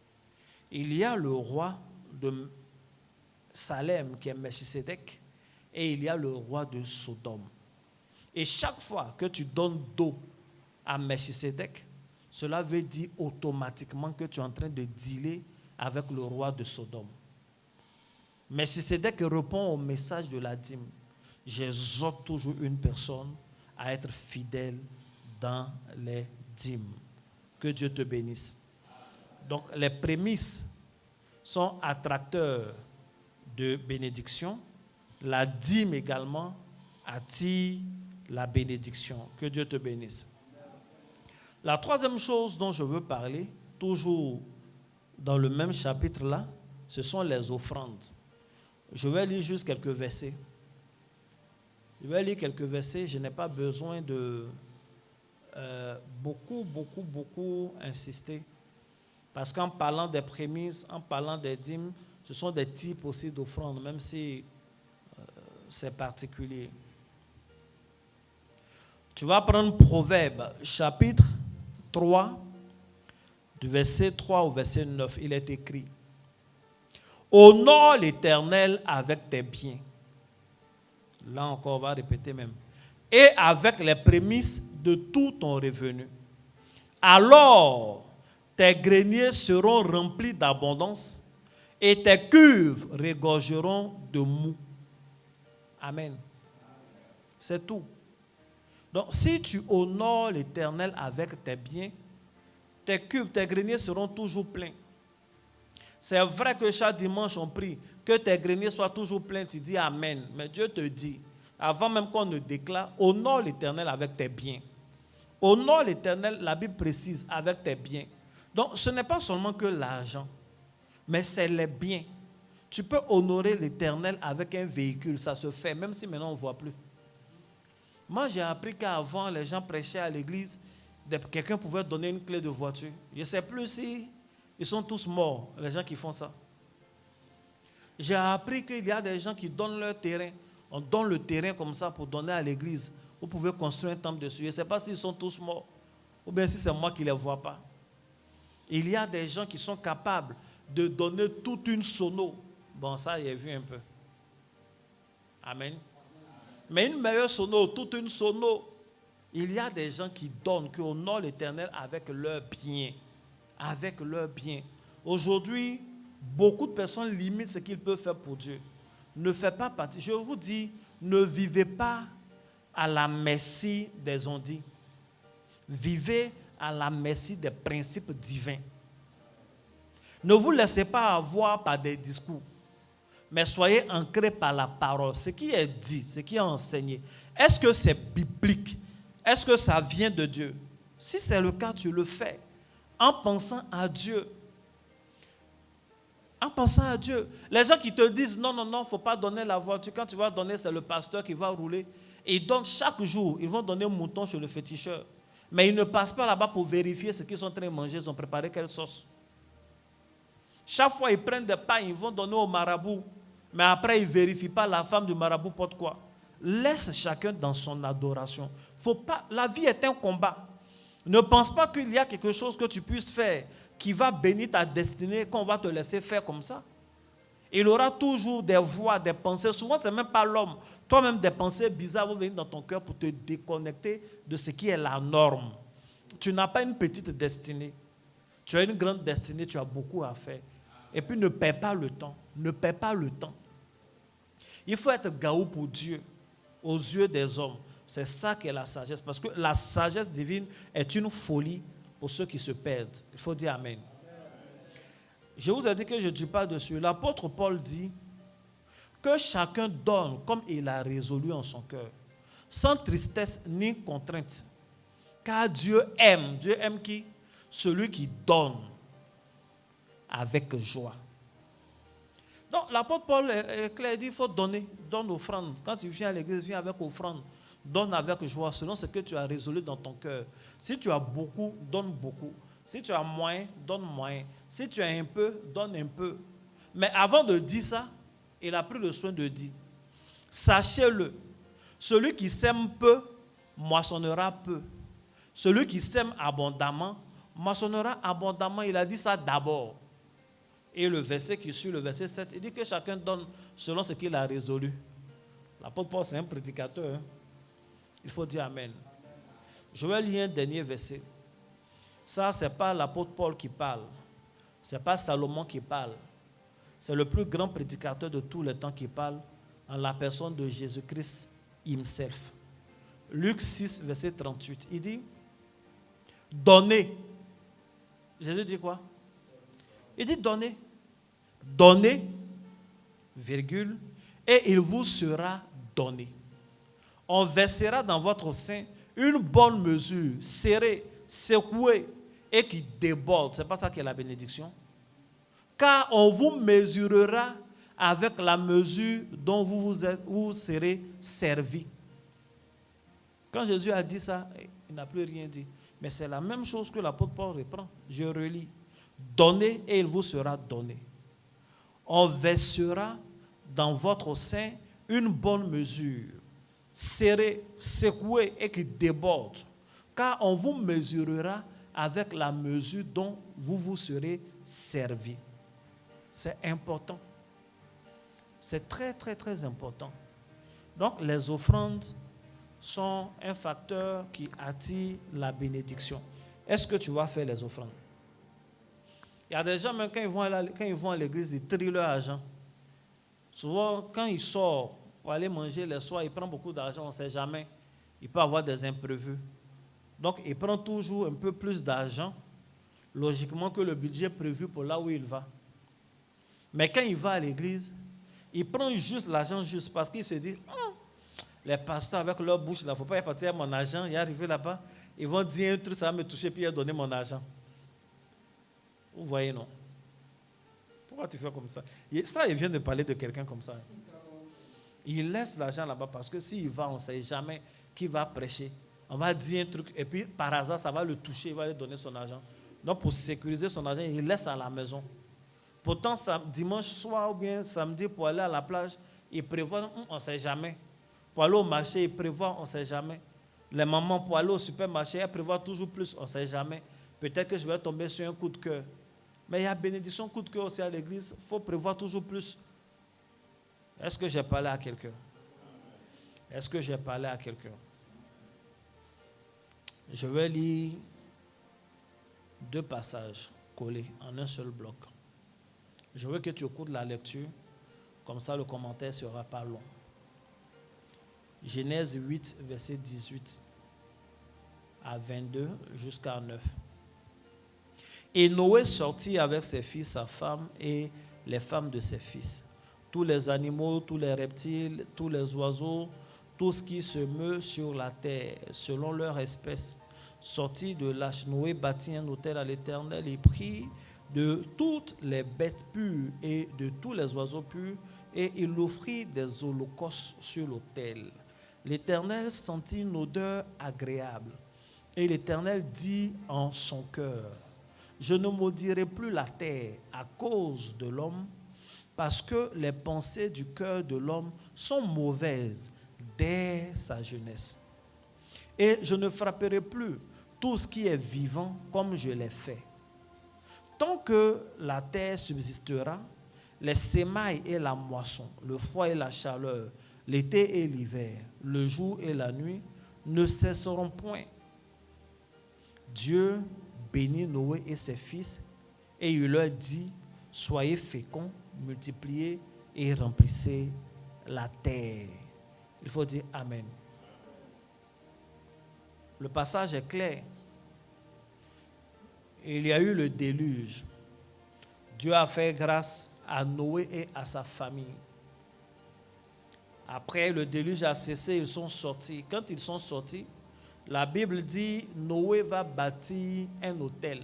Il y a le roi de Salem qui est Melchisedec, et il y a le roi de Sodome. Et chaque fois que tu donnes dos à Melchisedec, cela veut dire automatiquement que tu es en train de dealer avec le roi de Sodome. Mais si c'est dès que répond au message de la dîme, j'exhorte toujours une personne à être fidèle dans les dîmes. Que Dieu te bénisse. Donc, les prémices sont attracteurs de bénédiction. La dîme également attire la bénédiction. Que Dieu te bénisse. La troisième chose dont je veux parler, toujours dans le même chapitre-là, ce sont les offrandes. Je vais lire juste quelques versets. Je n'ai pas besoin de beaucoup insister. Parce qu'en parlant des prémices, en parlant des dîmes, ce sont des types aussi d'offrandes, même si c'est particulier. Tu vas prendre Proverbe, chapitre 3, du verset 3 au verset 9. Il est écrit: honore l'Éternel avec tes biens. Là encore, on va répéter même. Et avec les prémices de tout ton revenu. Alors, tes greniers seront remplis d'abondance et tes cuves regorgeront de mou. Amen. C'est tout. Donc, si tu honores l'Éternel avec tes biens, tes cuves, tes greniers seront toujours pleins. C'est vrai que chaque dimanche, on prie que tes greniers soient toujours pleins. Tu dis Amen. Mais Dieu te dit, avant même qu'on ne déclare, honore l'Éternel avec tes biens. Honore l'Éternel, la Bible précise, avec tes biens. Donc, ce n'est pas seulement que l'argent, mais c'est les biens. Tu peux honorer l'Éternel avec un véhicule, ça se fait, même si maintenant on ne voit plus. Moi, j'ai appris qu'avant, les gens prêchaient à l'église, quelqu'un pouvait donner une clé de voiture. Je ne sais plus si ils sont tous morts, les gens qui font ça. J'ai appris qu'il y a des gens qui donnent leur terrain. On donne le terrain comme ça pour donner à l'église. Vous pouvez construire un temple dessus. Je ne sais pas s'ils sont tous morts ou bien si c'est moi qui ne les vois pas. Il y a des gens qui sont capables de donner toute une sono. Bon, ça, j'ai vu un peu. Amen. Mais une meilleure sono, toute une sono. Il y a des gens qui donnent, qui honorent l'Éternel avec leurs biens. Avec leurs biens. Aujourd'hui, beaucoup de personnes limitent ce qu'ils peuvent faire pour Dieu. Ne faites pas partie. Je vous dis, ne vivez pas à la merci des ondits. Vivez à la merci des principes divins. Ne vous laissez pas avoir par des discours, mais soyez ancrés par la parole. Ce qui est dit, ce qui est enseigné, est-ce que c'est biblique? Est-ce que ça vient de Dieu? Si c'est le cas, tu le fais en pensant à Dieu. En pensant à Dieu. Les gens qui te disent non, il ne faut pas donner la voiture. Quand tu vas donner, c'est le pasteur qui va rouler. Et ils donnent chaque jour, ils vont donner un mouton chez le féticheur. Mais ils ne passent pas là-bas pour vérifier ce qu'ils sont en train de manger. Ils ont préparé quelle sauce. Chaque fois, ils prennent des pains, ils vont donner au marabout. Mais après, ils ne vérifient pas la femme du marabout porte quoi. Laisse chacun dans son adoration. Faut pas, la vie est un combat. Ne pense pas qu'il y a quelque chose que tu puisses faire qui va bénir ta destinée, qu'on va te laisser faire comme ça. Il aura toujours des voix, des pensées. Souvent, ce n'est même pas l'homme. Toi-même, des pensées bizarres vont venir dans ton cœur pour te déconnecter de ce qui est la norme. Tu n'as pas une petite destinée. Tu as une grande destinée, tu as beaucoup à faire. Et puis, ne perds pas le temps. Ne perds pas le temps. Il faut être gaou pour Dieu, aux yeux des hommes. C'est ça qu'est la sagesse. Parce que la sagesse divine est une folie pour ceux qui se perdent. Il faut dire Amen. Je vous ai dit que je ne dis pas dessus. L'apôtre Paul dit que chacun donne comme il a résolu en son cœur, sans tristesse ni contrainte. Car Dieu aime. Dieu aime qui? Celui qui donne avec joie. Donc l'apôtre Paul est clair, il dit il faut donner, donne offrande. Quand tu viens à l'église, viens avec offrande. Donne avec joie, selon ce que tu as résolu dans ton cœur. Si tu as beaucoup, donne beaucoup. Si tu as moins, donne moins. Si tu as un peu, donne un peu. Mais avant de dire ça, il a pris le soin de dire, sachez-le, celui qui sème peu, moissonnera peu. Celui qui sème abondamment, moissonnera abondamment. Il a dit ça d'abord. Et le verset qui suit, le verset 7, il dit que chacun donne selon ce qu'il a résolu. L'apôtre Paul, c'est un prédicateur. Il faut dire Amen. Je vais lire un dernier verset. Ça, ce n'est pas l'apôtre Paul qui parle. Ce n'est pas Salomon qui parle. C'est le plus grand prédicateur de tous les temps qui parle en la personne de Jésus-Christ himself. Luc 6, verset 38. Il dit, donnez. Jésus dit quoi? Il dit donnez. Donnez, virgule, et il vous sera donné. On versera dans votre sein une bonne mesure, serrée, secouée et qui déborde. Ce n'est pas ça qui est la bénédiction. Car on vous mesurera avec la mesure dont vous serez servi. Quand Jésus a dit ça, il n'a plus rien dit. Mais c'est la même chose que l'apôtre Paul reprend. Je relis. Donnez et il vous sera donné. On versera dans votre sein une bonne mesure, serrée, secouée et qui déborde. Car on vous mesurera avec la mesure dont vous serez servi. C'est important. C'est très, très, très important. Donc, les offrandes sont un facteur qui attire la bénédiction. Est-ce que tu vas faire les offrandes? Il y a des gens, même quand ils vont à l'église, ils trient leur argent. Souvent, quand ils sortent pour aller manger le soir, ils prennent beaucoup d'argent, on ne sait jamais. Il peut y avoir des imprévus. Donc, ils prennent toujours un peu plus d'argent, logiquement, que le budget prévu pour là où il va. Mais quand il va à l'église, il prend juste l'argent juste parce qu'il se dit, les pasteurs avec leur bouche, il ne faut pas y partir à mon argent, il est arrivé là-bas, ils vont dire un truc, ça va me toucher, puis il a donné mon argent. Vous voyez, non? Pourquoi tu fais comme ça? Ça, il vient de parler de quelqu'un comme ça. Il laisse l'argent là-bas parce que s'il va, on ne sait jamais qui va prêcher. On va dire un truc et puis par hasard, ça va le toucher, il va lui donner son argent. Donc pour sécuriser son argent, il laisse à la maison. Pourtant, dimanche soir ou bien samedi, pour aller à la plage, il prévoit, on ne sait jamais. Pour aller au marché, il prévoit, on ne sait jamais. Les mamans, pour aller au supermarché, elles prévoient toujours plus, on ne sait jamais. Peut-être que je vais tomber sur un coup de cœur. Mais il y a bénédiction, coup de cœur aussi à l'église. Il faut prévoir toujours plus. Est-ce que j'ai parlé à quelqu'un? Est-ce que j'ai parlé à quelqu'un? Je vais lire 2 passages collés en un seul bloc. Je veux que tu écoutes la lecture, comme ça le commentaire ne sera pas long. Genèse 8, verset 18 à 22 jusqu'à 9. Et Noé sortit avec ses fils, sa femme et les femmes de ses fils. Tous les animaux, tous les reptiles, tous les oiseaux, tout ce qui se meut sur la terre, selon leur espèce. Sorti de l'arche, Noé bâtit un autel à l'Éternel et prit de toutes les bêtes pures et de tous les oiseaux purs, et il offrit des holocaustes sur l'autel. L'Éternel sentit une odeur agréable, et l'Éternel dit en son cœur, je ne maudirai plus la terre à cause de l'homme, parce que les pensées du cœur de l'homme sont mauvaises dès sa jeunesse. Et je ne frapperai plus tout ce qui est vivant comme je l'ai fait. Tant que la terre subsistera, les semailles et la moisson, le froid et la chaleur, l'été et l'hiver, le jour et la nuit ne cesseront point. Dieu bénit Noé et ses fils et il leur dit, soyez féconds, multipliez et remplissez la terre. Il faut dire Amen. Le passage est clair. Il y a eu le déluge. Dieu a fait grâce à Noé et à sa famille. Après, le déluge a cessé, ils sont sortis. Quand ils sont sortis, la Bible dit, Noé va bâtir un autel.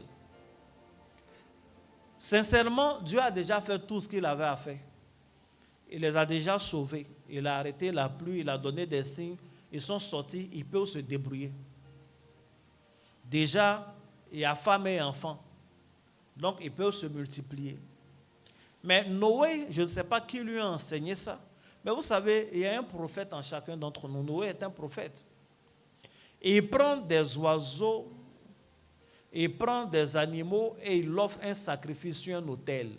Sincèrement, Dieu a déjà fait tout ce qu'il avait à faire. Il les a déjà sauvés. Il a arrêté la pluie, il a donné des signes. Ils sont sortis, ils peuvent se débrouiller. Déjà, il y a femme et enfants. Donc, ils peuvent se multiplier. Mais Noé, je ne sais pas qui lui a enseigné ça. Mais vous savez, il y a un prophète en chacun d'entre nous. Noé est un prophète. Et il prend des oiseaux, il prend des animaux et il offre un sacrifice sur un autel.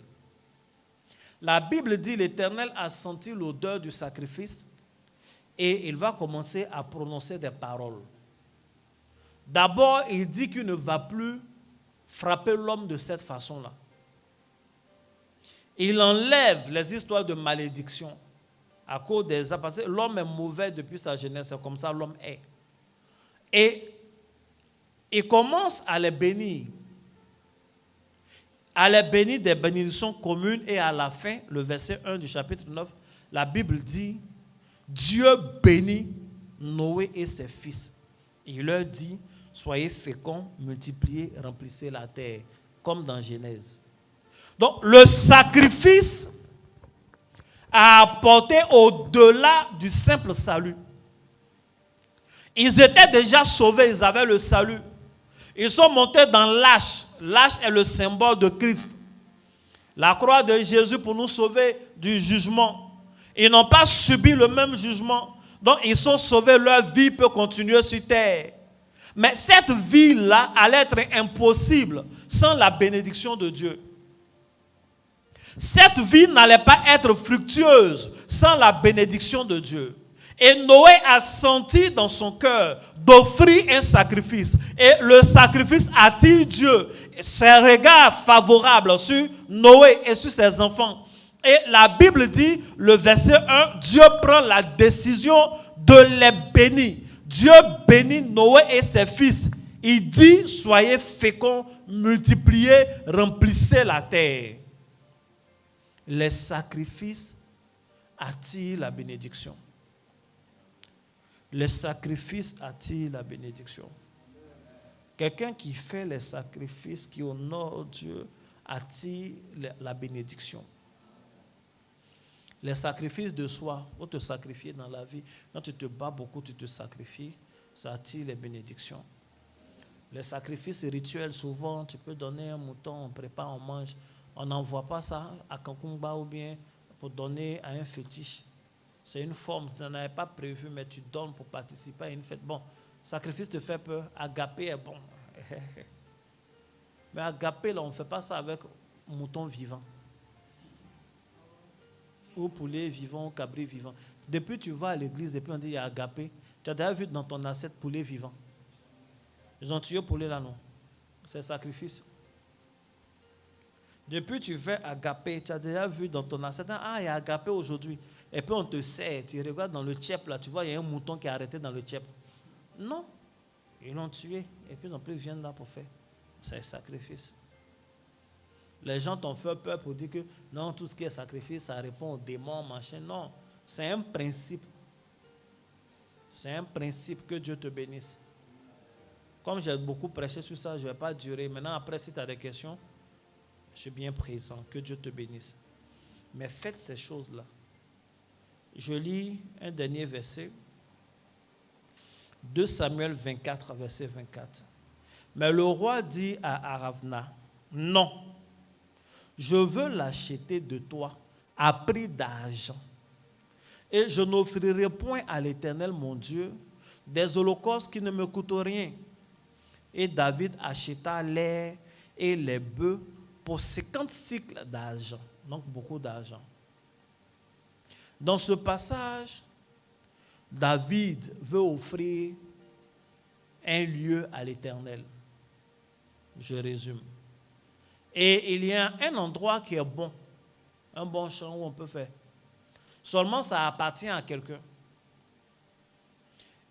La Bible dit, l'Éternel a senti l'odeur du sacrifice et il va commencer à prononcer des paroles. D'abord, il dit qu'il ne va plus frapper l'homme de cette façon-là. Il enlève les histoires de malédiction à cause des hommes. Parce que l'homme est mauvais depuis sa jeunesse, c'est comme ça l'homme est. Et il commence à les bénir. À les bénir des bénédictions communes. Et à la fin, le verset 1 du chapitre 9, la Bible dit, Dieu bénit Noé et ses fils. Il leur dit, soyez féconds, multipliez, remplissez la terre, comme dans Genèse. Donc, le sacrifice a apporté au-delà du simple salut. Ils étaient déjà sauvés, ils avaient le salut. Ils sont montés dans l'âge. L'âge est le symbole de Christ. La croix de Jésus pour nous sauver du jugement. Ils n'ont pas subi le même jugement. Donc, ils sont sauvés, leur vie peut continuer sur terre. Mais cette vie-là allait être impossible sans la bénédiction de Dieu. Cette vie n'allait pas être fructueuse sans la bénédiction de Dieu. Et Noé a senti dans son cœur d'offrir un sacrifice. Et le sacrifice attire Dieu. Ses regards favorables sur Noé et sur ses enfants. Et la Bible dit, le verset 1, Dieu prend la décision de les bénir. Dieu bénit Noé et ses fils. Il dit, soyez féconds, multipliez, remplissez la terre. Les sacrifices attirent la bénédiction. Les sacrifices attirent la bénédiction. Quelqu'un qui fait les sacrifices, qui honore Dieu, attire la bénédiction. Les sacrifices de soi, pour te sacrifier dans la vie, quand tu te bats beaucoup, tu te sacrifies, ça attire les bénédictions. Les sacrifices rituels, souvent, tu peux donner un mouton, on prépare, on mange. On n'envoie pas ça à Kankumba ou bien pour donner à un fétiche. C'est une forme, tu n'en avais pas prévu, mais tu donnes pour participer à une fête. Bon, sacrifice te fait peur, agapé est bon. Mais agapé, là, on ne fait pas ça avec mouton vivant. Ou poulet vivant, ou cabri vivant. Depuis tu vas à l'église et puis on dit il y a agapé, tu as déjà vu dans ton assiette poulet vivant. Ils ont tué poulet là, non? C'est sacrifice. Depuis tu fais agapé, tu as déjà vu dans ton assiette, ah, il y a agapé aujourd'hui. Et puis on te sert, tu regardes dans le tchèp là, tu vois, il y a un mouton qui est arrêté dans le tchèp. Non, ils l'ont tué. Et puis ils ont pris viande là pour faire. C'est un sacrifice. Les gens t'ont fait peur pour dire que non, tout ce qui est sacrifice, ça répond aux démons, machin. Non, c'est un principe. C'est un principe. Que Dieu te bénisse. Comme j'ai beaucoup prêché sur ça, je ne vais pas durer. Maintenant, après, si tu as des questions, je suis bien présent. Que Dieu te bénisse. Mais faites ces choses-là. Je lis un dernier verset. 2 Samuel 24, verset 24. Mais le roi dit à Aravna, non, je veux l'acheter de toi à prix d'argent. Et je n'offrirai point à l'Éternel mon Dieu des holocaustes qui ne me coûtent rien. Et David acheta l'air et les bœufs pour 50 cycles d'argent. Donc beaucoup d'argent. Dans ce passage, David veut offrir un lieu à l'Éternel. Je résume. Et il y a un endroit qui est bon, un bon champ où on peut faire. Seulement, ça appartient à quelqu'un.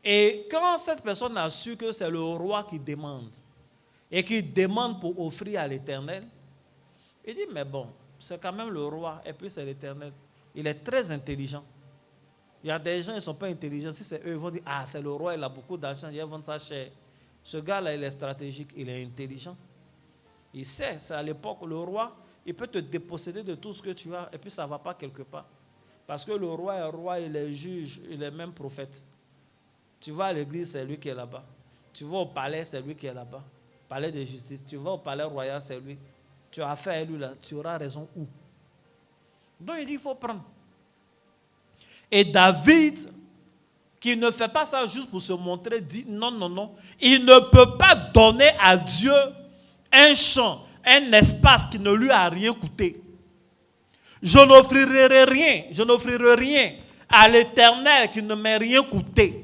Et quand cette personne a su que c'est le roi qui demande, et qui demande pour offrir à l'Éternel, il dit, mais bon, c'est quand même le roi, et puis c'est l'Éternel. Il est très intelligent. Il y a des gens qui ne sont pas intelligents. Si c'est eux, ils vont dire, ah, c'est le roi, il a beaucoup d'argent, il va vendre ça cher. Ce gars-là, il est stratégique, il est intelligent. Il sait, c'est à l'époque, le roi, il peut te déposséder de tout ce que tu as, et puis ça ne va pas quelque part. Parce que le roi est roi, il est juge, il est même prophète. Tu vas à l'église, c'est lui qui est là-bas. Tu vas au palais, c'est lui qui est là-bas. Palais de justice. Tu vas au palais royal, c'est lui. Tu as affaire à lui là, tu auras raison où? Donc il dit, il faut prendre. Et David, qui ne fait pas ça juste pour se montrer, dit, non, non, non. Il ne peut pas donner à Dieu un champ, un espace qui ne lui a rien coûté. Je n'offrirai rien à l'Éternel qui ne m'ait rien coûté.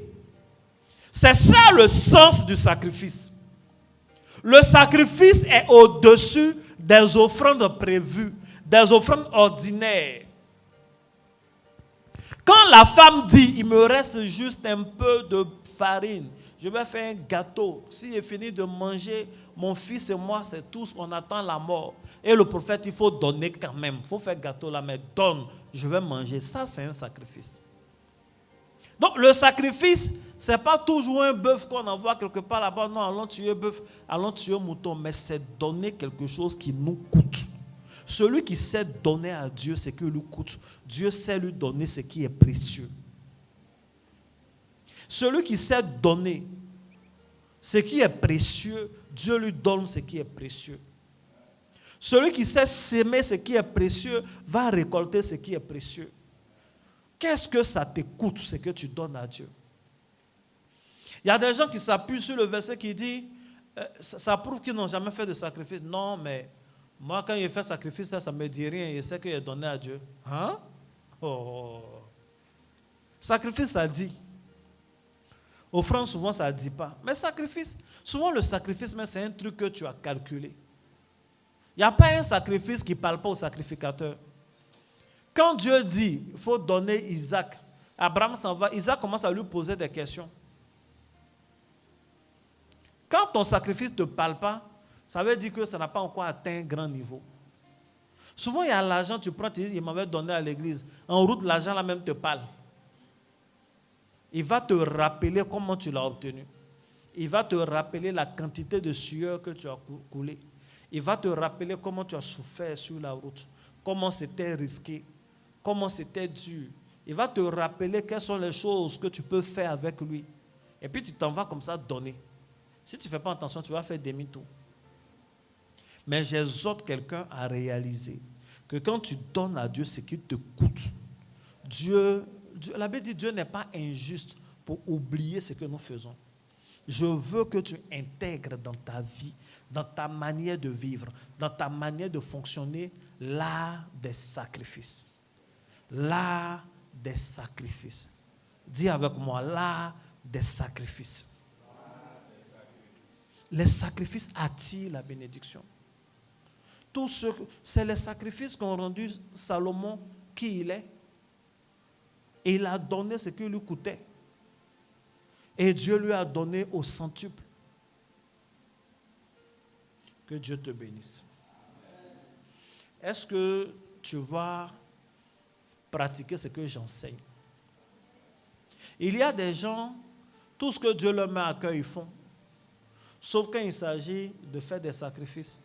C'est ça le sens du sacrifice. Le sacrifice est au-dessus des offrandes prévues, des offrandes ordinaires. Quand la femme dit, il me reste juste un peu de farine, je vais faire un gâteau. Si j'ai fini de manger, mon fils et moi, c'est tous, on attend la mort. Et le prophète, il faut donner quand même. Il faut faire gâteau là, mais donne, je vais manger. Ça, c'est un sacrifice. Donc, le sacrifice, ce n'est pas toujours un bœuf qu'on envoie quelque part là-bas. Non, allons tuer bœuf, allons tuer mouton. Mais c'est donner quelque chose qui nous coûte. Celui qui sait donner à Dieu ce qui lui coûte, Dieu sait lui donner ce qui est précieux. Celui qui sait donner ce qui est précieux, Dieu lui donne ce qui est précieux. Celui qui sait s'aimer ce qui est précieux va récolter ce qui est précieux. Qu'est-ce que ça te coûte, ce que tu donnes à Dieu? Il y a des gens qui s'appuient sur le verset qui dit, ça prouve qu'ils n'ont jamais fait de sacrifice. Non, mais moi, quand il fait sacrifice, ça ne me dit rien. Je sais qu'il est donné à Dieu. Hein? Oh. Sacrifice, ça dit. Offrande, souvent, ça ne dit pas. Mais sacrifice, souvent le sacrifice, c'est un truc que tu as calculé. Il n'y a pas un sacrifice qui ne parle pas au sacrificateur. Quand Dieu dit, il faut donner Isaac, Abraham s'en va, Isaac commence à lui poser des questions. Quand ton sacrifice ne te parle pas, ça veut dire que ça n'a pas encore atteint un grand niveau. Souvent, il y a l'argent, tu prends, tu dis, il m'avait donné à l'église. En route, l'argent là même te parle. Il va te rappeler comment tu l'as obtenu. Il va te rappeler la quantité de sueur que tu as coulé. Il va te rappeler comment tu as souffert sur la route, comment c'était risqué, comment c'était dur. Il va te rappeler quelles sont les choses que tu peux faire avec lui. Et puis tu t'en vas comme ça donner. Si tu ne fais pas attention, tu vas faire demi-tour. Mais j'exhorte quelqu'un à réaliser que quand tu donnes à Dieu ce qui te coûte, la Bible dit Dieu n'est pas injuste pour oublier ce que nous faisons. Je veux que tu intègres dans ta vie, dans ta manière de vivre, dans ta manière de fonctionner, l'art des sacrifices. L'art des sacrifices. Dis avec moi, l'art des sacrifices. Les sacrifices attirent la bénédiction. C'est les sacrifices qu'ont rendu Salomon qui il est. Et il a donné ce qui lui coûtait. Et Dieu lui a donné au centuple. Que Dieu te bénisse. Est-ce que tu vas pratiquer ce que j'enseigne? Il y a des gens, tout ce que Dieu leur met à cœur, ils font. Sauf quand il s'agit de faire des sacrifices.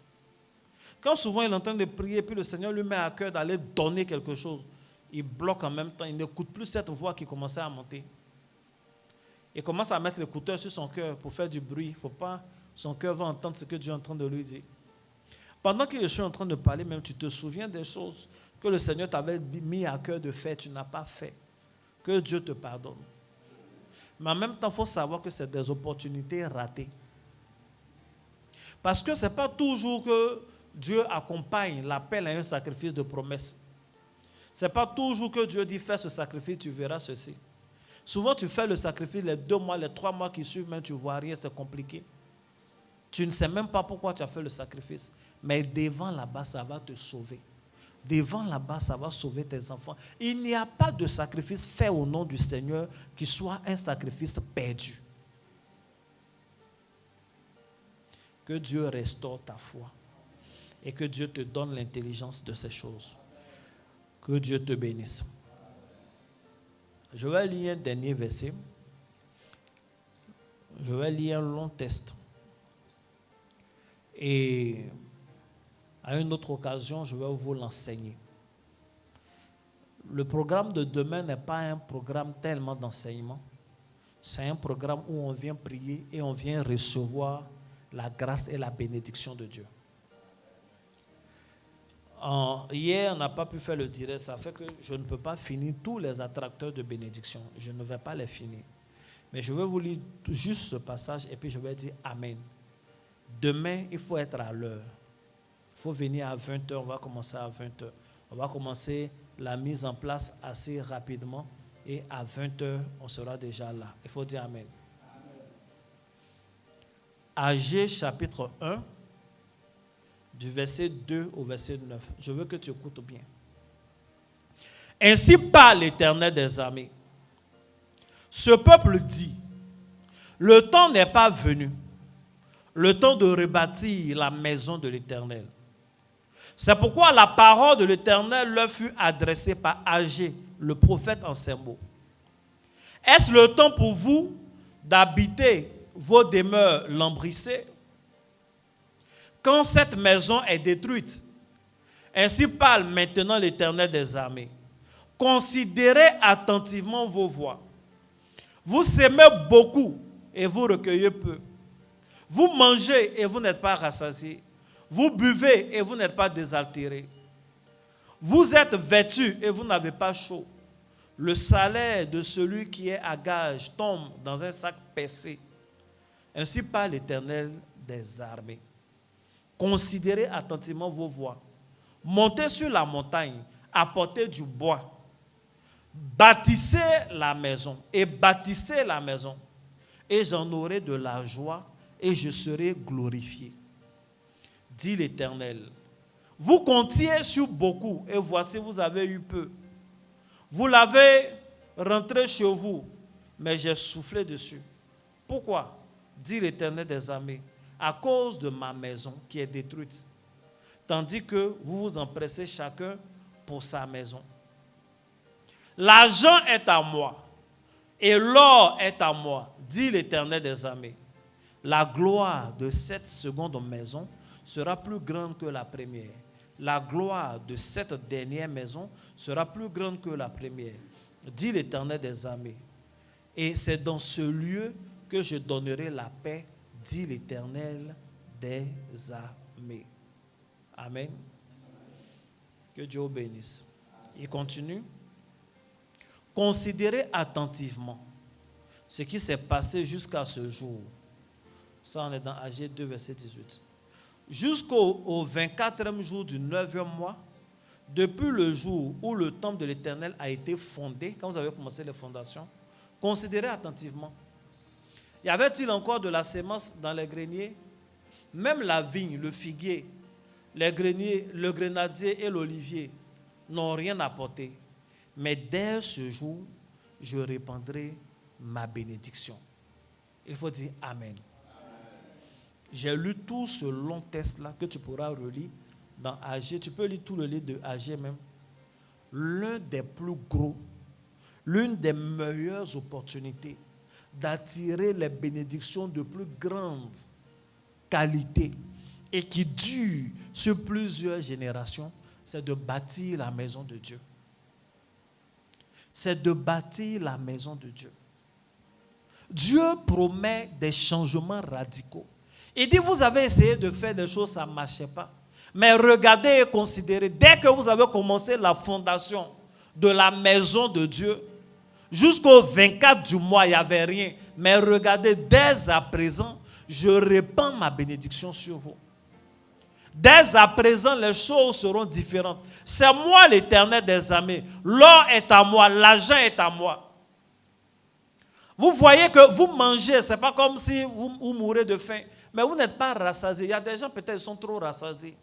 Quand souvent il est en train de prier, puis le Seigneur lui met à cœur d'aller donner quelque chose, il bloque en même temps, il n'écoute plus cette voix qui commençait à monter. Il commence à mettre l'écouteur sur son cœur pour faire du bruit. Il ne faut pas, son cœur va entendre ce que Dieu est en train de lui dire. Pendant que je suis en train de parler, même tu te souviens des choses que le Seigneur t'avait mis à cœur de faire, tu n'as pas fait. Que Dieu te pardonne. Mais en même temps, il faut savoir que c'est des opportunités ratées. Parce que ce n'est pas toujours que Dieu accompagne l'appel à un sacrifice de promesse. Ce n'est pas toujours que Dieu dit fais ce sacrifice, tu verras ceci. Souvent tu fais le sacrifice les 2 mois, les 3 mois qui suivent, même tu ne vois rien, c'est compliqué. Tu ne sais même pas pourquoi tu as fait le sacrifice. Mais devant là-bas, ça va te sauver. Devant là-bas, ça va sauver tes enfants. Il n'y a pas de sacrifice fait au nom du Seigneur qui soit un sacrifice perdu. Que Dieu restaure ta foi et que Dieu te donne l'intelligence de ces choses. Que Dieu te bénisse. Je vais lire un dernier verset. Je vais lire un long texte. Et à une autre occasion, je vais vous l'enseigner. Le programme de demain n'est pas un programme tellement d'enseignement. C'est un programme où on vient prier et on vient recevoir la grâce et la bénédiction de Dieu. Hier, on n'a pas pu faire le direct. Ça fait que je ne peux pas finir tous les attracteurs de bénédiction. Je ne vais pas les finir. Mais je vais vous lire juste ce passage et puis je vais dire Amen. Demain, il faut être à l'heure. Il faut venir à 20h. On va commencer à 20h. On va commencer la mise en place assez rapidement. Et à 20h, on sera déjà là. Il faut dire Amen. Agé chapitre 1, du verset 2 au verset 9. Je veux que tu écoutes bien. Ainsi parle l'Éternel des armées. Ce peuple dit, le temps n'est pas venu, le temps de rebâtir la maison de l'Éternel. C'est pourquoi la parole de l'Éternel leur fut adressée par Agé, le prophète en ces mots. Est-ce le temps pour vous d'habiter vos demeures lambrissées? Quand cette maison est détruite, ainsi parle maintenant l'Éternel des armées. Considérez attentivement vos voies. Vous sémez beaucoup et vous recueillez peu. Vous mangez et vous n'êtes pas rassasiés. Vous buvez et vous n'êtes pas désaltérés. Vous êtes vêtus et vous n'avez pas chaud. Le salaire de celui qui est à gage tombe dans un sac percé. Ainsi parle l'Éternel des armées. Considérez attentivement vos voies. Montez sur la montagne, apportez du bois. Bâtissez la maison et bâtissez la maison. Et j'en aurai de la joie et je serai glorifié. Dit l'Éternel. Vous comptiez sur beaucoup et voici vous avez eu peu. Vous l'avez rentré chez vous, mais j'ai soufflé dessus. Pourquoi? Dit l'Éternel des armées. À cause de ma maison qui est détruite. Tandis que vous vous empressez chacun pour sa maison. L'argent est à moi et l'or est à moi, dit l'Éternel des armées. La gloire de cette seconde maison sera plus grande que la première. La gloire de cette dernière maison sera plus grande que la première, dit l'Éternel des armées. Et c'est dans ce lieu que je donnerai la paix, dit l'Éternel des armées. Amen. Que Dieu vous bénisse. Il continue. Considérez attentivement ce qui s'est passé jusqu'à ce jour. Ça, on est dans Agé 2, verset 18. Jusqu'au 24e jour du 9e mois, depuis le jour où le temple de l'Éternel a été fondé, quand vous avez commencé les fondations, considérez attentivement. Y avait-il encore de la sémence dans les greniers? Même la vigne, le figuier, les greniers, le grenadier et l'olivier n'ont rien apporté. Mais dès ce jour, je répandrai ma bénédiction. Il faut dire Amen. J'ai lu tout ce long texte-là que tu pourras relire dans Agé. Tu peux lire tout le livre de Agé même. L'un des plus gros, l'une des meilleures opportunités d'attirer les bénédictions de plus grande qualité et qui durent sur plusieurs générations, c'est de bâtir la maison de Dieu. C'est de bâtir la maison de Dieu. Dieu promet des changements radicaux. Il dit, vous avez essayé de faire des choses, ça ne marchait pas. Mais regardez et considérez, dès que vous avez commencé la fondation de la maison de Dieu, jusqu'au 24 du mois, il n'y avait rien. Mais regardez, dès à présent, je répands ma bénédiction sur vous. Dès à présent, les choses seront différentes. C'est moi l'Éternel des armées. L'or est à moi, l'argent est à moi. Vous voyez que vous mangez, ce n'est pas comme si vous mourrez de faim. Mais vous n'êtes pas rassasié. Il y a des gens, peut-être, qui sont trop rassasiés.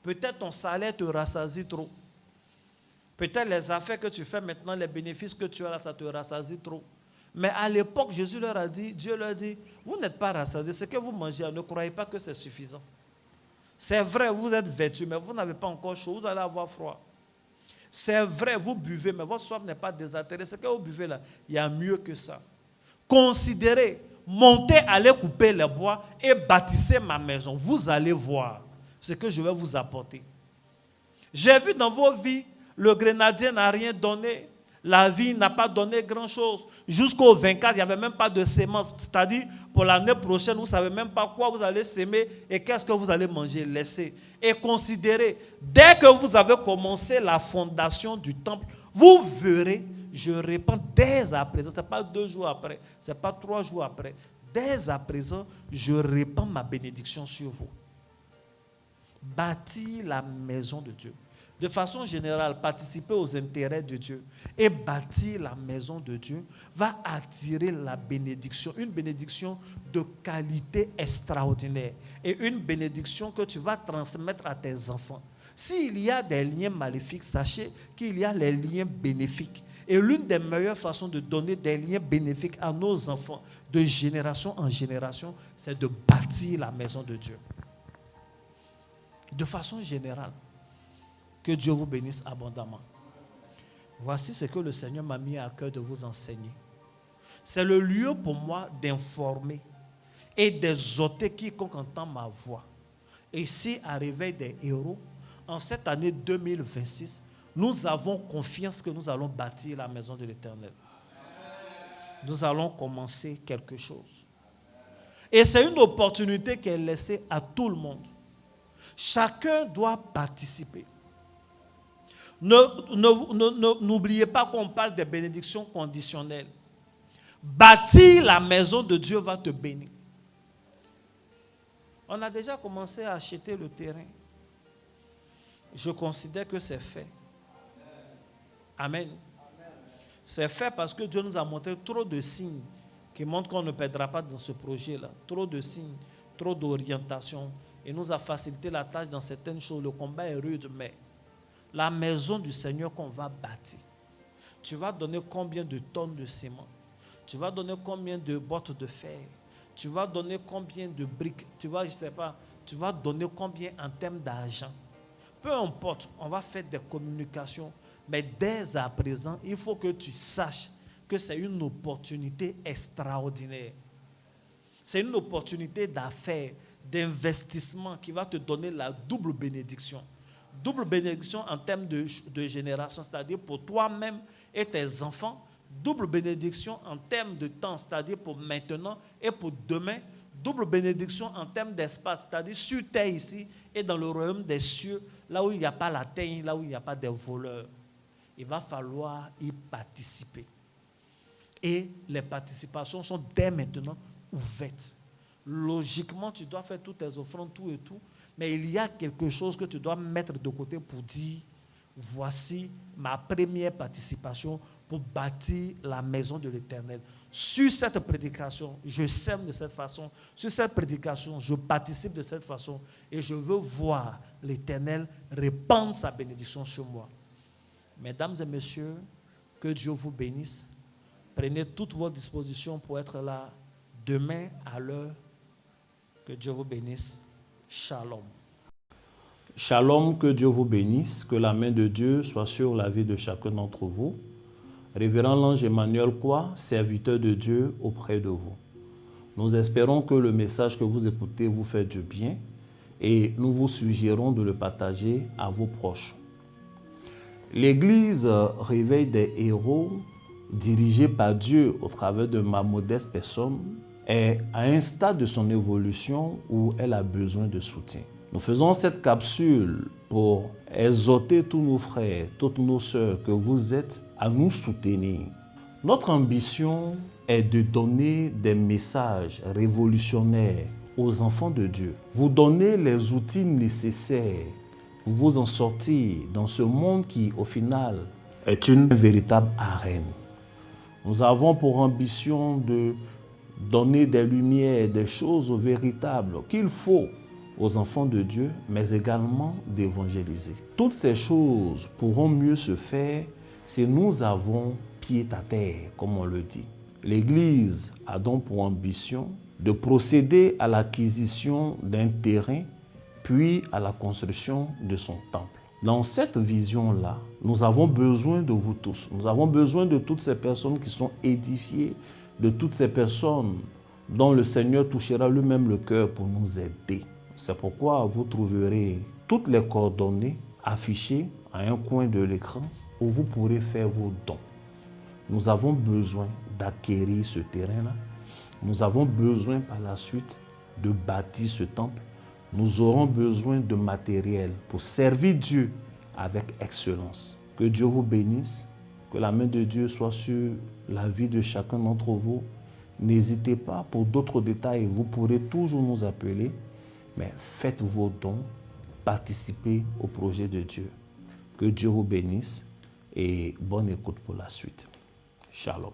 Peut-être ton salaire te rassasie trop. Peut-être les affaires que tu fais maintenant, les bénéfices que tu as là, ça te rassasie trop. Mais à l'époque, Jésus leur a dit, Dieu leur a dit, vous n'êtes pas rassasiés. Ce que vous mangez, ne croyez pas que c'est suffisant. C'est vrai, vous êtes vêtus, mais vous n'avez pas encore chaud, vous allez avoir froid. C'est vrai, vous buvez, mais votre soif n'est pas désaltérée. Ce que vous buvez là, il y a mieux que ça. Considérez, montez, allez couper les bois et bâtissez ma maison. Vous allez voir ce que je vais vous apporter. J'ai vu dans vos vies, le grenadier n'a rien donné. La vie n'a pas donné grand-chose. Jusqu'au 24, il n'y avait même pas de semences. C'est-à-dire, pour l'année prochaine, vous ne savez même pas quoi vous allez semer et qu'est-ce que vous allez manger. Laissez. Et considérez, dès que vous avez commencé la fondation du temple, vous verrez, je répands dès à présent, ce n'est pas 2 jours après, ce n'est pas 3 jours après. Dès à présent, je répands ma bénédiction sur vous. Bâtir la maison de Dieu. de façon générale, participer aux intérêts de Dieu et bâtir la maison de Dieu va attirer la bénédiction, une bénédiction de qualité extraordinaire et une bénédiction que tu vas transmettre à tes enfants. S'il y a des liens maléfiques, sachez qu'il y a les liens bénéfiques. Et l'une des meilleures façons de donner des liens bénéfiques à nos enfants de génération en génération, c'est de bâtir la maison de Dieu. De façon générale. Que Dieu vous bénisse abondamment. Voici ce que le Seigneur m'a mis à cœur de vous enseigner. C'est le lieu pour moi d'informer et d'exhorter quiconque entend ma voix. Et ici, à Réveil des héros, en cette année 2026, nous avons confiance que nous allons bâtir la maison de l'Éternel. Nous allons commencer quelque chose. Et c'est une opportunité qui est laissée à tout le monde. Chacun doit participer. N'oubliez pas qu'on parle des bénédictions conditionnelles. Bâtir la maison de Dieu va te bénir. On a déjà commencé à acheter le terrain. Je considère que c'est fait. Amen. C'est fait parce que Dieu nous a montré trop de signes qui montrent qu'on ne perdra pas dans ce projet-là. Trop de signes, trop d'orientation. Et nous a facilité la tâche dans certaines choses. Le combat est rude, mais la maison du Seigneur qu'on va bâtir, tu vas donner combien de tonnes de ciment? Tu vas donner combien de bottes de fer? Tu vas donner combien de briques? Tu vas, je ne sais pas, tu vas donner combien en termes d'argent? Peu importe, on va faire des communications, mais dès à présent, il faut que tu saches que c'est une opportunité extraordinaire. C'est une opportunité d'affaires, d'investissement qui va te donner la double bénédiction. Double bénédiction en termes de génération, c'est-à-dire pour toi-même et tes enfants. Double bénédiction en termes de temps, c'est-à-dire pour maintenant et pour demain. Double bénédiction en termes d'espace, c'est-à-dire sur terre ici et dans le royaume des cieux, là où il n'y a pas la teigne, là où il n'y a pas de voleurs. Il va falloir y participer. Et les participations sont dès maintenant ouvertes. Logiquement, tu dois faire toutes tes offrandes, tout et tout. Mais il y a quelque chose que tu dois mettre de côté pour dire, voici ma première participation pour bâtir la maison de l'Éternel. Sur cette prédication, je sème de cette façon. Sur cette prédication, je participe de cette façon. Et je veux voir l'Éternel répandre sa bénédiction sur moi. Mesdames et messieurs, que Dieu vous bénisse. Prenez toutes vos dispositions pour être là demain à l'heure. Que Dieu vous bénisse. Shalom. Shalom, que Dieu vous bénisse, que la main de Dieu soit sur la vie de chacun d'entre vous. Révérend l'ange Emmanuel Kwa, serviteur de Dieu auprès de vous. Nous espérons que le message que vous écoutez vous fait du bien et nous vous suggérons de le partager à vos proches. L'église Réveil des héros, dirigée par Dieu au travers de ma modeste personne, est à un stade de son évolution où elle a besoin de soutien. Nous faisons cette capsule pour exhorter tous nos frères, toutes nos sœurs que vous êtes à nous soutenir. Notre ambition est de donner des messages révolutionnaires aux enfants de Dieu. Vous donner les outils nécessaires pour vous en sortir dans ce monde qui, au final, est une véritable arène. Nous avons pour ambition de donner des lumières, des choses véritables qu'il faut aux enfants de Dieu, mais également d'évangéliser. Toutes ces choses pourront mieux se faire si nous avons pied à terre, comme on le dit. L'Église a donc pour ambition de procéder à l'acquisition d'un terrain, puis à la construction de son temple. Dans cette vision-là, nous avons besoin de vous tous. Nous avons besoin de toutes ces personnes qui sont édifiées, de toutes ces personnes dont le Seigneur touchera lui-même le cœur pour nous aider. C'est pourquoi vous trouverez toutes les coordonnées affichées à un coin de l'écran où vous pourrez faire vos dons. Nous avons besoin d'acquérir ce terrain-là. Nous avons besoin par la suite de bâtir ce temple. Nous aurons besoin de matériel pour servir Dieu avec excellence. Que Dieu vous bénisse, que la main de Dieu soit sur la vie de chacun d'entre vous. N'hésitez pas, pour d'autres détails, vous pourrez toujours nous appeler. Mais faites vos dons, participez au projet de Dieu. Que Dieu vous bénisse et bonne écoute pour la suite. Shalom.